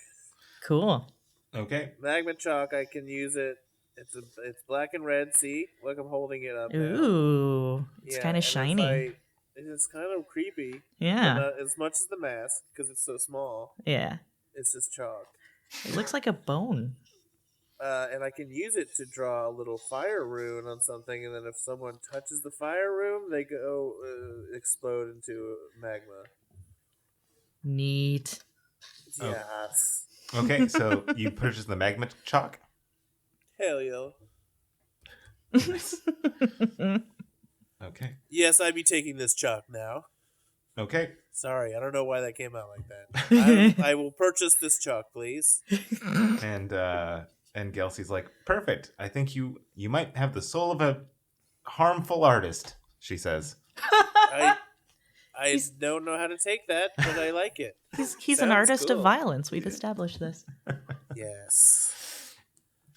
Cool.
Okay.
Magma chalk, I can use it. It's black and red. See, look, I'm holding it up.
Ooh,
Now.
it's kind of shiny.
It's kind of creepy.
Yeah.
But not as much as the mask because it's so small.
Yeah.
It's just chalk.
It looks like a bone.
And I can use it to draw a little fire rune on something, and then if someone touches the fire rune, they go explode into magma.
Neat.
Oh.
Yes.
Okay, so you purchased the magma chalk?
Hell yeah.
Okay.
Yes, I'd be taking this chalk now.
Okay.
Sorry, I don't know why that came out like that. I will purchase this chalk, please.
And Gelsey's like, perfect. I think you might have the soul of a harmful artist, she says.
I don't know how to take that, but I like it.
He's an
Sounds
artist of
cool.
violence. We've established this.
Yes.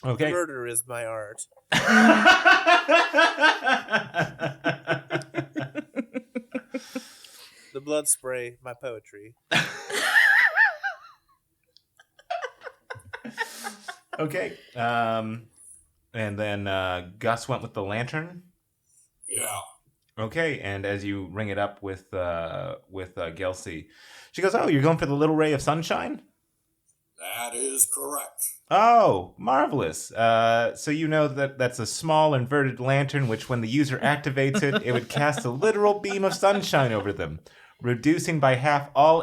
Okay.
Murder is my art. The blood spray, my poetry.
Okay. And then Gus went with the lantern.
Yeah.
Okay, and as you ring it up with Gelsey, she goes, "Oh, you're going for the little ray of sunshine?"
That is correct.
Oh, marvelous. So you know that's a small inverted lantern which when the user activates it, it would cast a literal beam of sunshine over them, reducing by half all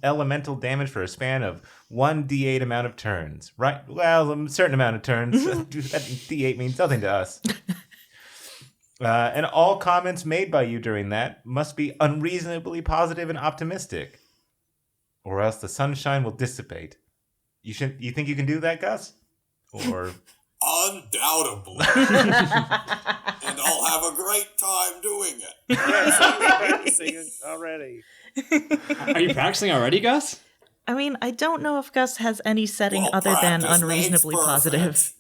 elemental damage for a span of 1d8 amount of turns. Right? Well, a certain amount of turns. That d8 means nothing to us. And all comments made by you during that must be unreasonably positive and optimistic, or else the sunshine will dissipate. You think you can do that, Gus? Or
Undoubtedly. And I'll have a great time doing it.
Yes, I'm practicing already.
Are you practicing already, Gus?
I mean, I don't know if Gus has any setting
Well,
other than
practice
unreasonably
makes perfect.
positive.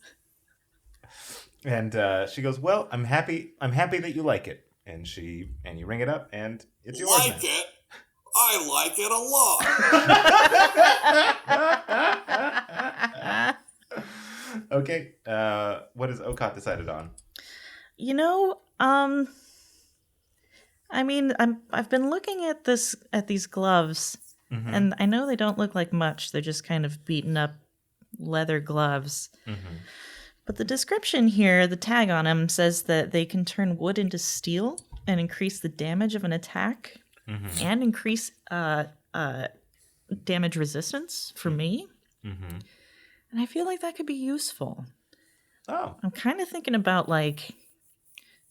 and she goes, "Well, I'm happy that you like it." And you ring it up, and it's yours.
Like
now.
it? I like it a lot.
Okay. What has Okot decided on?
You know, I mean, I've been looking at these gloves,
Mm-hmm.
and I know they don't look like much. They're just kind of beaten up leather gloves.
Mm-hmm.
But the description here, the tag on them, says that they can turn wood into steel and increase the damage of an attack
Mm-hmm.
and increase damage resistance for me.
Mm-hmm.
And I feel like that could be useful.
Oh.
I'm kind of thinking about like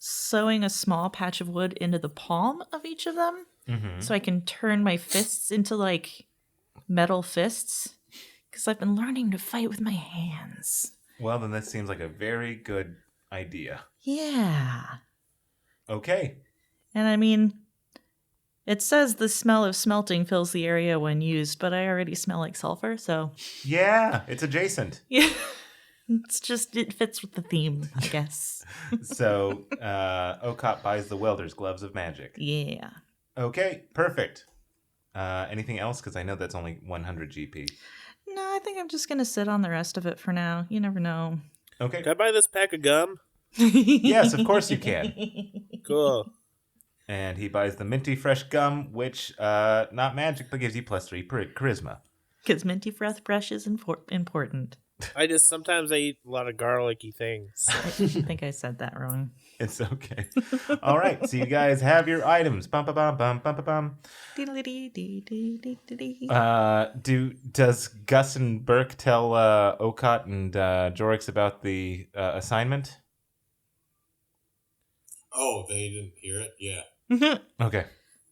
sewing a small patch of wood into the palm of each of them
Mm-hmm.
so I can turn my fists into like metal fists because I've been learning to fight with my hands.
Well, then that seems like a very good idea.
Yeah.
Okay.
And I mean, it says the smell of smelting fills the area when used, but I already smell like sulfur, so
Yeah, it's adjacent.
yeah. It fits with the theme, I guess.
So Okot buys the welder's gloves of magic.
Yeah.
Okay, perfect. Anything else? Because I know that's only 100 GP.
No, I think I'm just going to sit on the rest of it for now. You never know.
Okay.
Can I buy this pack of gum?
Yes, of course you can.
Cool.
And he buys the minty fresh gum, which not magic, but gives you +3 charisma.
Because minty breath is important.
Sometimes I eat a lot of garlicky things.
I think I said that wrong.
It's okay. All right, so you guys have your items. Bum bum bum bum bum bum. Does Gus and Burke tell Okot and Jorix about the assignment?
Oh, they didn't hear it? Yeah.
Okay.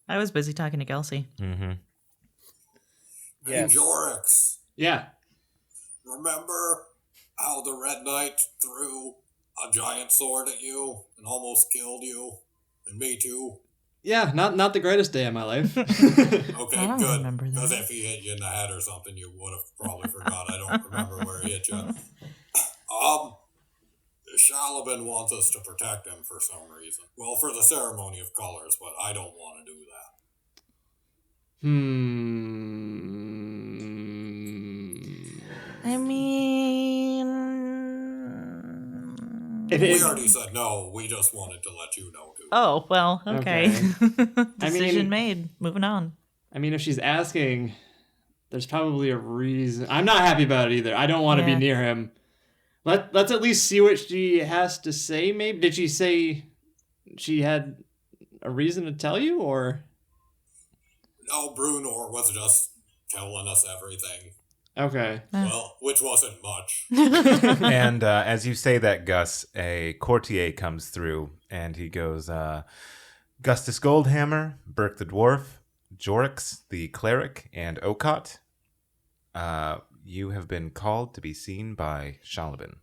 I was busy talking to Kelsey.
Mm-hmm.
Hey, Jorix,
Yeah.
remember how the Red Knight threw a giant sword at you and almost killed you? And me too?
Yeah, not the greatest day of my life.
Okay,
I don't
good.
remember that.
Because if he hit you in the head or something, you would have probably forgot. I don't remember where he hit you. Shalabin wants us to protect him for some reason. Well, for the ceremony of colors, but I don't want to do that.
I mean,
We already said no. We just wanted to let you know too.
oh well, okay. Decision
mean-
made. Moving on.
I mean, if she's asking, there's probably a reason. I'm not happy about it either. I don't want to be
Yeah.
near him. Let's at least see what she has to say. Maybe did she say she had a reason to tell you, or
No, Brunor was just telling us everything.
okay?
Well, which wasn't much.
And as you say that, Gus, a courtier comes through, and he goes, Gustus Goldhammer, Burke the Dwarf, Jorix the Cleric, and Okot. You have been called to be seen by Shalabin.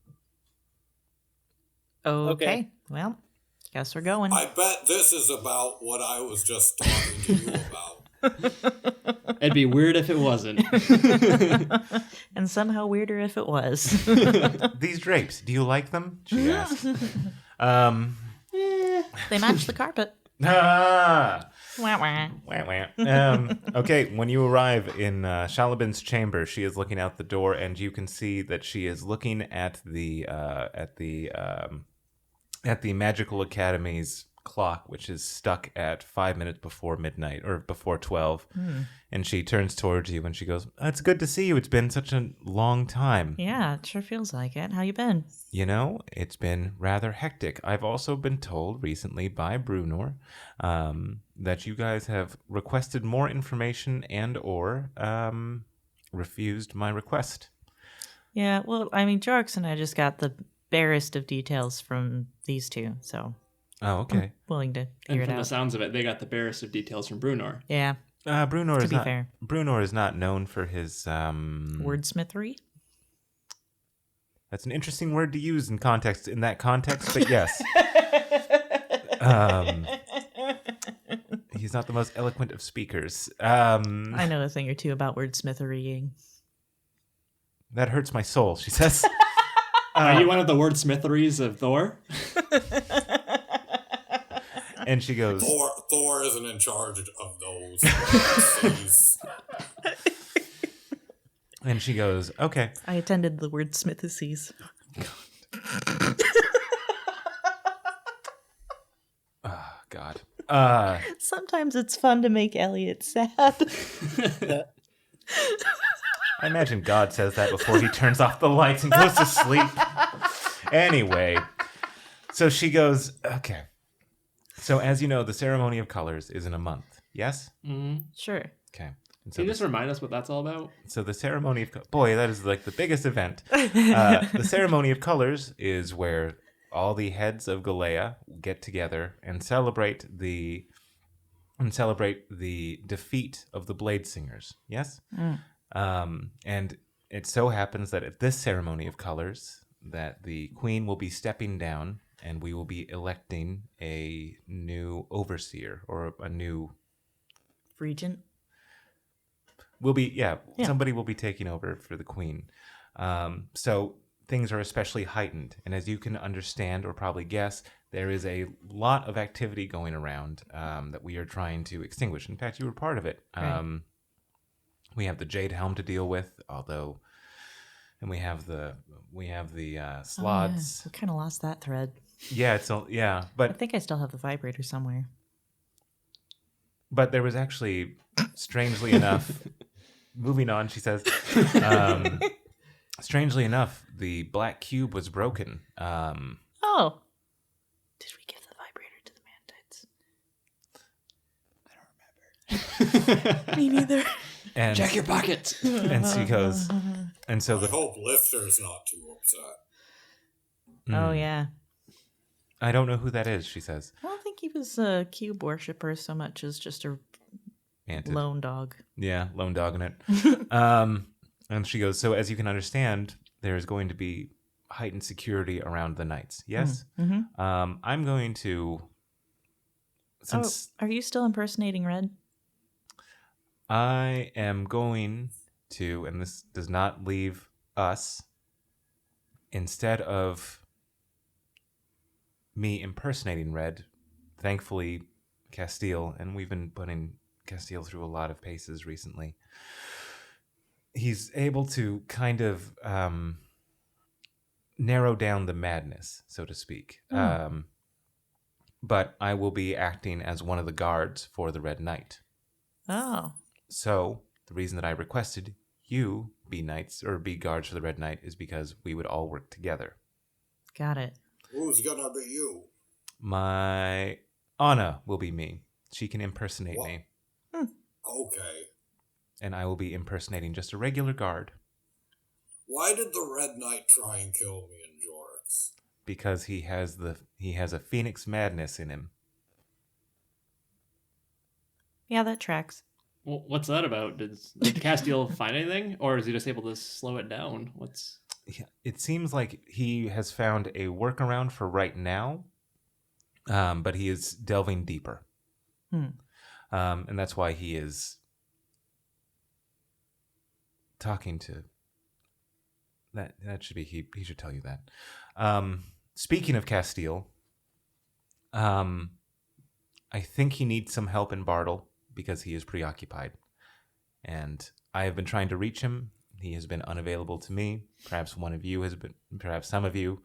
Okay. Well, guess we're going.
I bet this is about what I was just talking to you about.
It'd be weird if it wasn't.
And somehow weirder if it was.
These drapes, do you like them? She asked.
They match the carpet.
Ah!
Wah, wah.
Wah, wah. Okay, when you arrive in Shalabin's chamber, she is looking out the door, and you can see that she is looking at the Magical Academy's clock, which is stuck at 5 minutes before midnight or before 12. And she turns towards you and she goes, "It's good to see you. It's been such a long time."
Yeah, it sure feels like it. How you been?
You know, it's been rather hectic. I've also been told recently by Brunor that you guys have requested more information and or refused my request.
Yeah, well, I mean, Jorx and I just got the barest of details from these two, so
Oh, okay.
willing to
And
hear it
from the
out.
sounds of it, they got the barest of details from Brunor.
Yeah,
Brunor
to
is
be
not.
fair.
Brunor is not known for his.
Wordsmithery?
That's an interesting word to use in context. In that context, but yes. He's not the most eloquent of speakers.
I know a thing or two about wordsmitherying.
That hurts my soul, she says.
Are you one of the wordsmitheries of Thor?
And she goes,
Thor isn't in charge of those cities.
and she goes, okay.
I attended the wordsmithices.
Oh, God.
Sometimes it's fun to make Elliot sad.
I imagine God says that before he turns off the lights and goes to sleep. Anyway, so she goes, okay. So as you know, the ceremony of colors is in a month. Yes?
Sure.
Okay. And so
Can you just remind us what that's all about?
So the ceremony of boy, that is like the biggest event. The ceremony of colors is where all the heads of Galea get together and celebrate the defeat of the Blade Singers. Yes, and it so happens that at this ceremony of colors, that the Queen will be stepping down, and we will be electing a new overseer or a new.
Regent?
Will be somebody will be taking over for the Queen. So things are especially heightened, and as you can understand or probably guess, there is a lot of activity going around that we are trying to extinguish. In fact, you were part of it.
Right.
We have the Jade Helm to deal with, and we have the slots.
We kind of lost that thread.
I
I think I still have the vibrator somewhere.
but there was actually, strangely enough, moving on, she says, strangely enough, the black cube was broken.
Oh. Did we give the vibrator to the Mantites? Me neither.
And
Check your pockets.
and she goes, and so
I
the
hope Lifter's not too upset.
Oh, yeah.
I don't know who that is, she says.
I don't think he was a cube worshiper so much as just a
Anted.
lone dog.
Yeah, lone dogging it. And she goes, so as you can understand, there is going to be heightened security around the knights. Yes?
Mm-hmm.
I'm going to since
are you still impersonating Red?
I am going to, and this does not leave us, instead of me impersonating Red, thankfully, Castile, and we've been putting Castile through a lot of paces recently, he's able to kind of narrow down the madness, so to speak. But I will be acting as one of the guards for the Red Knight.
Oh.
So the reason that I requested you be knights or be guards for the Red Knight is because we would all work together.
Got it.
Who's gonna be you?
My Anna will be me. She can impersonate
What?
me.
Okay.
And I will be impersonating just a regular guard.
Why did the Red Knight try and kill me in Jorix?
Because he has a phoenix madness in him.
Yeah, that tracks.
Well, what's that about? Did Castile find anything, or is he just able to slow it down?
Yeah, it seems like he has found a workaround for right now, but he is delving deeper. And that's why he is talking to... That should be... He should tell you that. Speaking of Castile, I think he needs some help in Bartle because he is preoccupied. And I have been trying to reach him. He has been unavailable to me. Perhaps some of you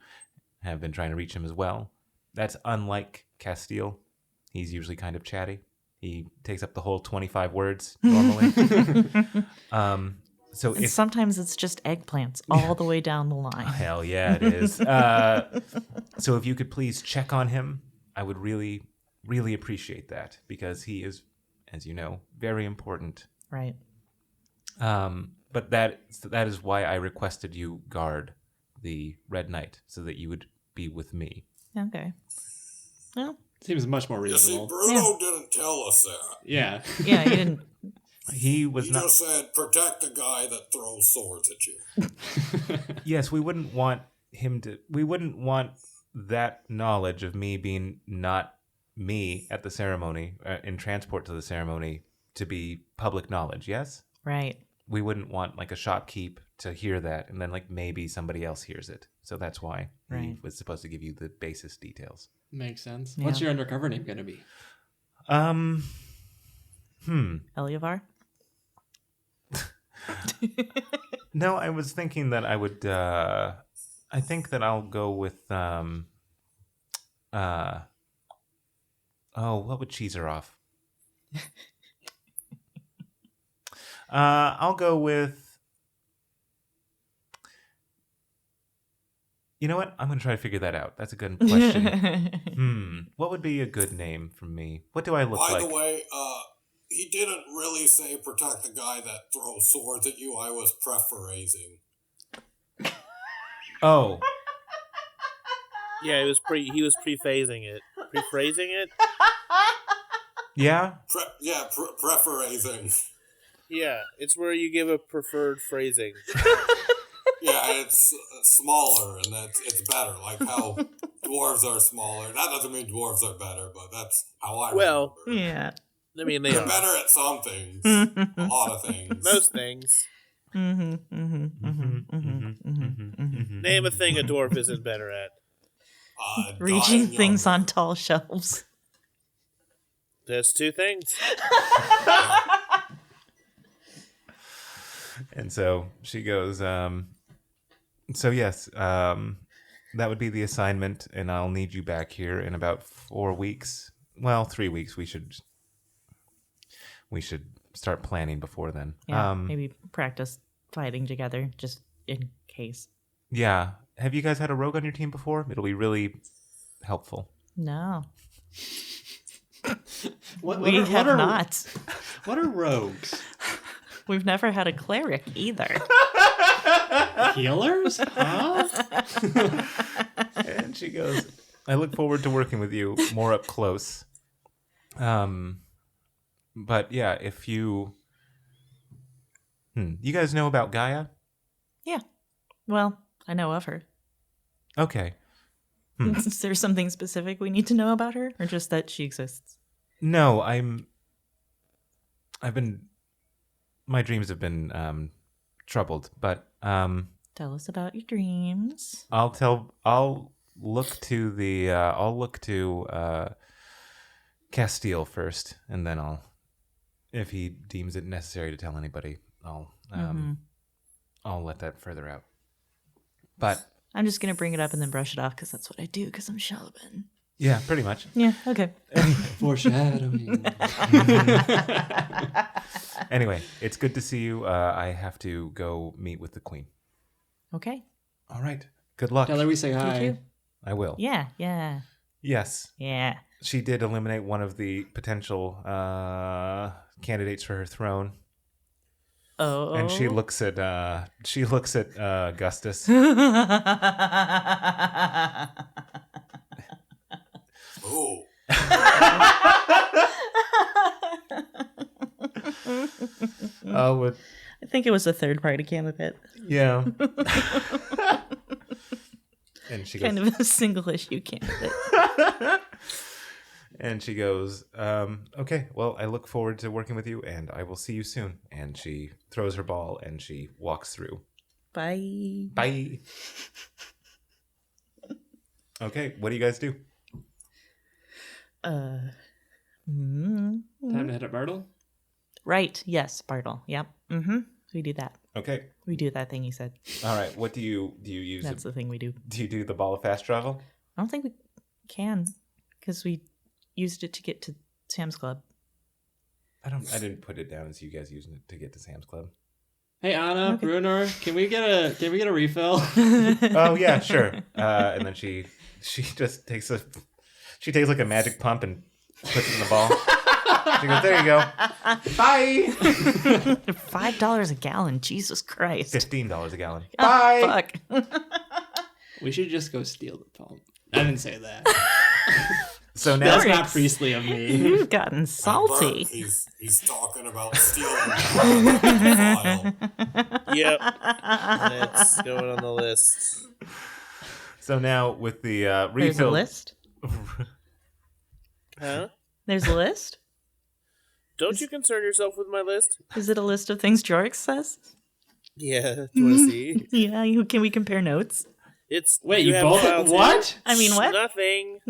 have been trying to reach him as well. That's unlike Castile. He's usually kind of chatty. He takes up the whole 25 words normally. And
sometimes it's just eggplants all the way down the line.
Hell yeah, it is. So if you could please check on him, I would really, really appreciate that because he is, as you know, very important.
Right.
But that is why I requested you guard the Red Knight so that you would be with me.
Okay. Well,
seems much more
You see,
reasonable.
Bruno didn't tell us that.
Yeah.
Yeah, he didn't.
He
just said, protect the guy that throws swords at you.
Yes, we wouldn't want that knowledge of me being not me at the ceremony, in transport to the ceremony, to be public knowledge, yes?
Right.
We wouldn't want like a shopkeep to hear that and then like maybe somebody else hears it. So that's why he was supposed to give you the basis details.
Makes sense.
Yeah.
What's your undercover name going to be?
Eliavar?
No, I was thinking that I would I think that I'll go with what would cheese her off? I'll go with... You know what? I'm going to try to figure that out. That's a good question. What would be a good name for me? What do I look like?
By the way, he didn't really say protect the guy that throws swords at you. I was prephrasing.
Oh.
Yeah, he was prephasing it. Prephrasing it?
Yeah?
Prephrasing.
Yeah, it's where you give a preferred phrasing.
Yeah, it's smaller, and it's better. Like how dwarves are smaller. That doesn't mean dwarves are better, but that's how I remember.
Yeah.
I mean,
They're better at some things. A lot of things.
Most things. Name a thing a dwarf isn't better at.
Reaching things on tall shelves.
That's two things.
And so she goes, so yes, that would be the assignment, and I'll need you back here in about 4 weeks. Well, 3 weeks. We should start planning before then.
Yeah, maybe practice fighting together, just in case.
Yeah. Have you guys had a rogue on your team before? It'll be really helpful.
No.
We
have not.
What are rogues?
We've never had a cleric either.
Healers? Huh?
And she goes, I look forward to working with you more up close. But yeah, if you... You guys know about Gaia?
Yeah. Well, I know of her.
Okay.
Is there something specific we need to know about her? Or just that she exists?
No, my dreams have been troubled, but
Tell us about your dreams.
I'll look to Castile first, and then if he deems it necessary to tell anybody, I'll let that further out. But
I'm just gonna bring it up and then brush it off because that's what I do because I'm Sheldon.
yeah, pretty much.
Yeah. Okay.
Foreshadowing.
Anyway, it's good to see you. I have to go meet with the queen.
Okay.
All right. Good luck.
Tell her we say
Thank
hi.
you.
I will.
Yeah. Yeah.
Yes.
Yeah.
She did eliminate one of the potential candidates for her throne.
Oh.
And she looks at Augustus.
Oh.
I think it was a third party candidate.
Yeah. And she goes,
Kind of a single issue candidate.
and she goes, okay, well, I look forward to working with you, and I will see you soon. And she throws her ball, and she walks through.
Bye.
Bye. Okay, what do you guys do?
Time to head up Bartle.
Right. Yes, Bartle. Yep. Mm-hmm. We do that.
Okay.
We do that thing you said.
All right. What do you use?
That's the thing we do.
Do you do the ball of fast travel?
I don't think we can because we used it to get to Sam's Club.
I didn't put it down as you guys using it to get to Sam's Club.
Hey Anna,
Okay.
Bruner, can we get a refill?
Oh yeah, sure. And then she just takes like a magic pump and puts it in the ball. She goes, there you go. Bye.
$5 a gallon. Jesus Christ.
$15 a gallon.
Oh,
Bye.
fuck.
We should just go steal the pump. I didn't say that.
So now
That's not priestly of me.
You've gotten
Bert,
salty.
he's talking about stealing the file.
Yep. It's going on the list.
So now with the
There's a
refill
list.
Huh?
There's a list.
Don't you concern yourself with my list?
Is it a list of things Jorix says?
Yeah. Do you want to see?
Yeah. Can we compare notes?
It's
Wait, you
have a file
both?
too?
What?
I mean, what?
Nothing.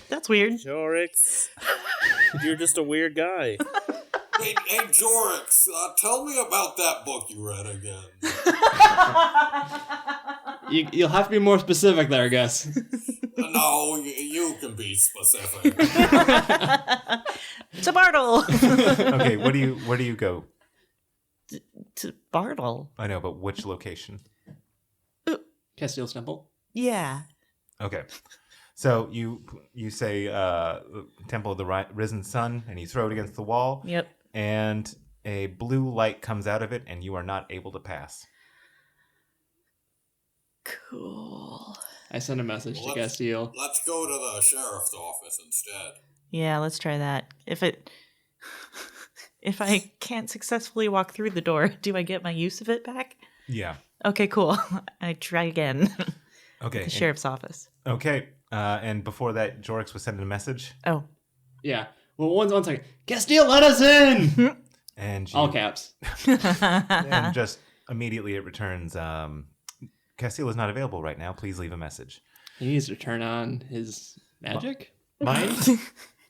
That's weird.
Jorix. You're just a weird guy.
Hey, Jorix, tell me about that book you read again.
You'll have to be more specific there, Gus.
No, you can be specific.
To Bartle.
Okay, where do you go?
To Bartle.
I know, but which location?
Castile's Temple.
Yeah.
Okay. So you say Temple of the Risen Sun, and you throw it against the wall.
Yep.
And a blue light comes out of it, and you are not able to pass.
Cool.
I sent a message to Castile.
Let's go to the sheriff's office instead.
Yeah, let's try that. If I can't successfully walk through the door, do I get my use of it back?
Yeah.
Okay, cool. I try again.
Okay.
The sheriff's office.
Okay. And before that, Jorix was sending a message,
Oh.
Yeah. Well, one second. Castile, let us in!
and you,
All caps.
and just immediately it returns. Castile is not available right now. Please leave a message.
He needs to turn on his magic.
Mine.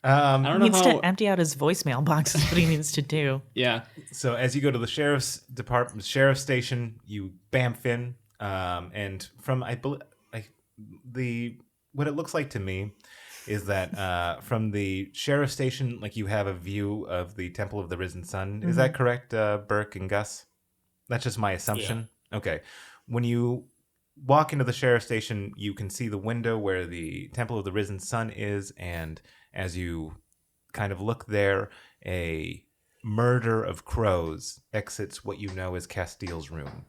I don't
He
know
needs
how.
to empty out his voicemail box is what he needs to do.
Yeah.
So as you go to the sheriff's station, you bamf in, and from what it looks like to me is that from the sheriff's station, like you have a view of the Temple of the Risen Sun. Is that correct, Burke and Gus? That's just my assumption. Yeah. Okay. When you walk into the sheriff's station, you can see the window where the Temple of the Risen Sun is, and as you kind of look there, a murder of crows exits what you know as Castile's room.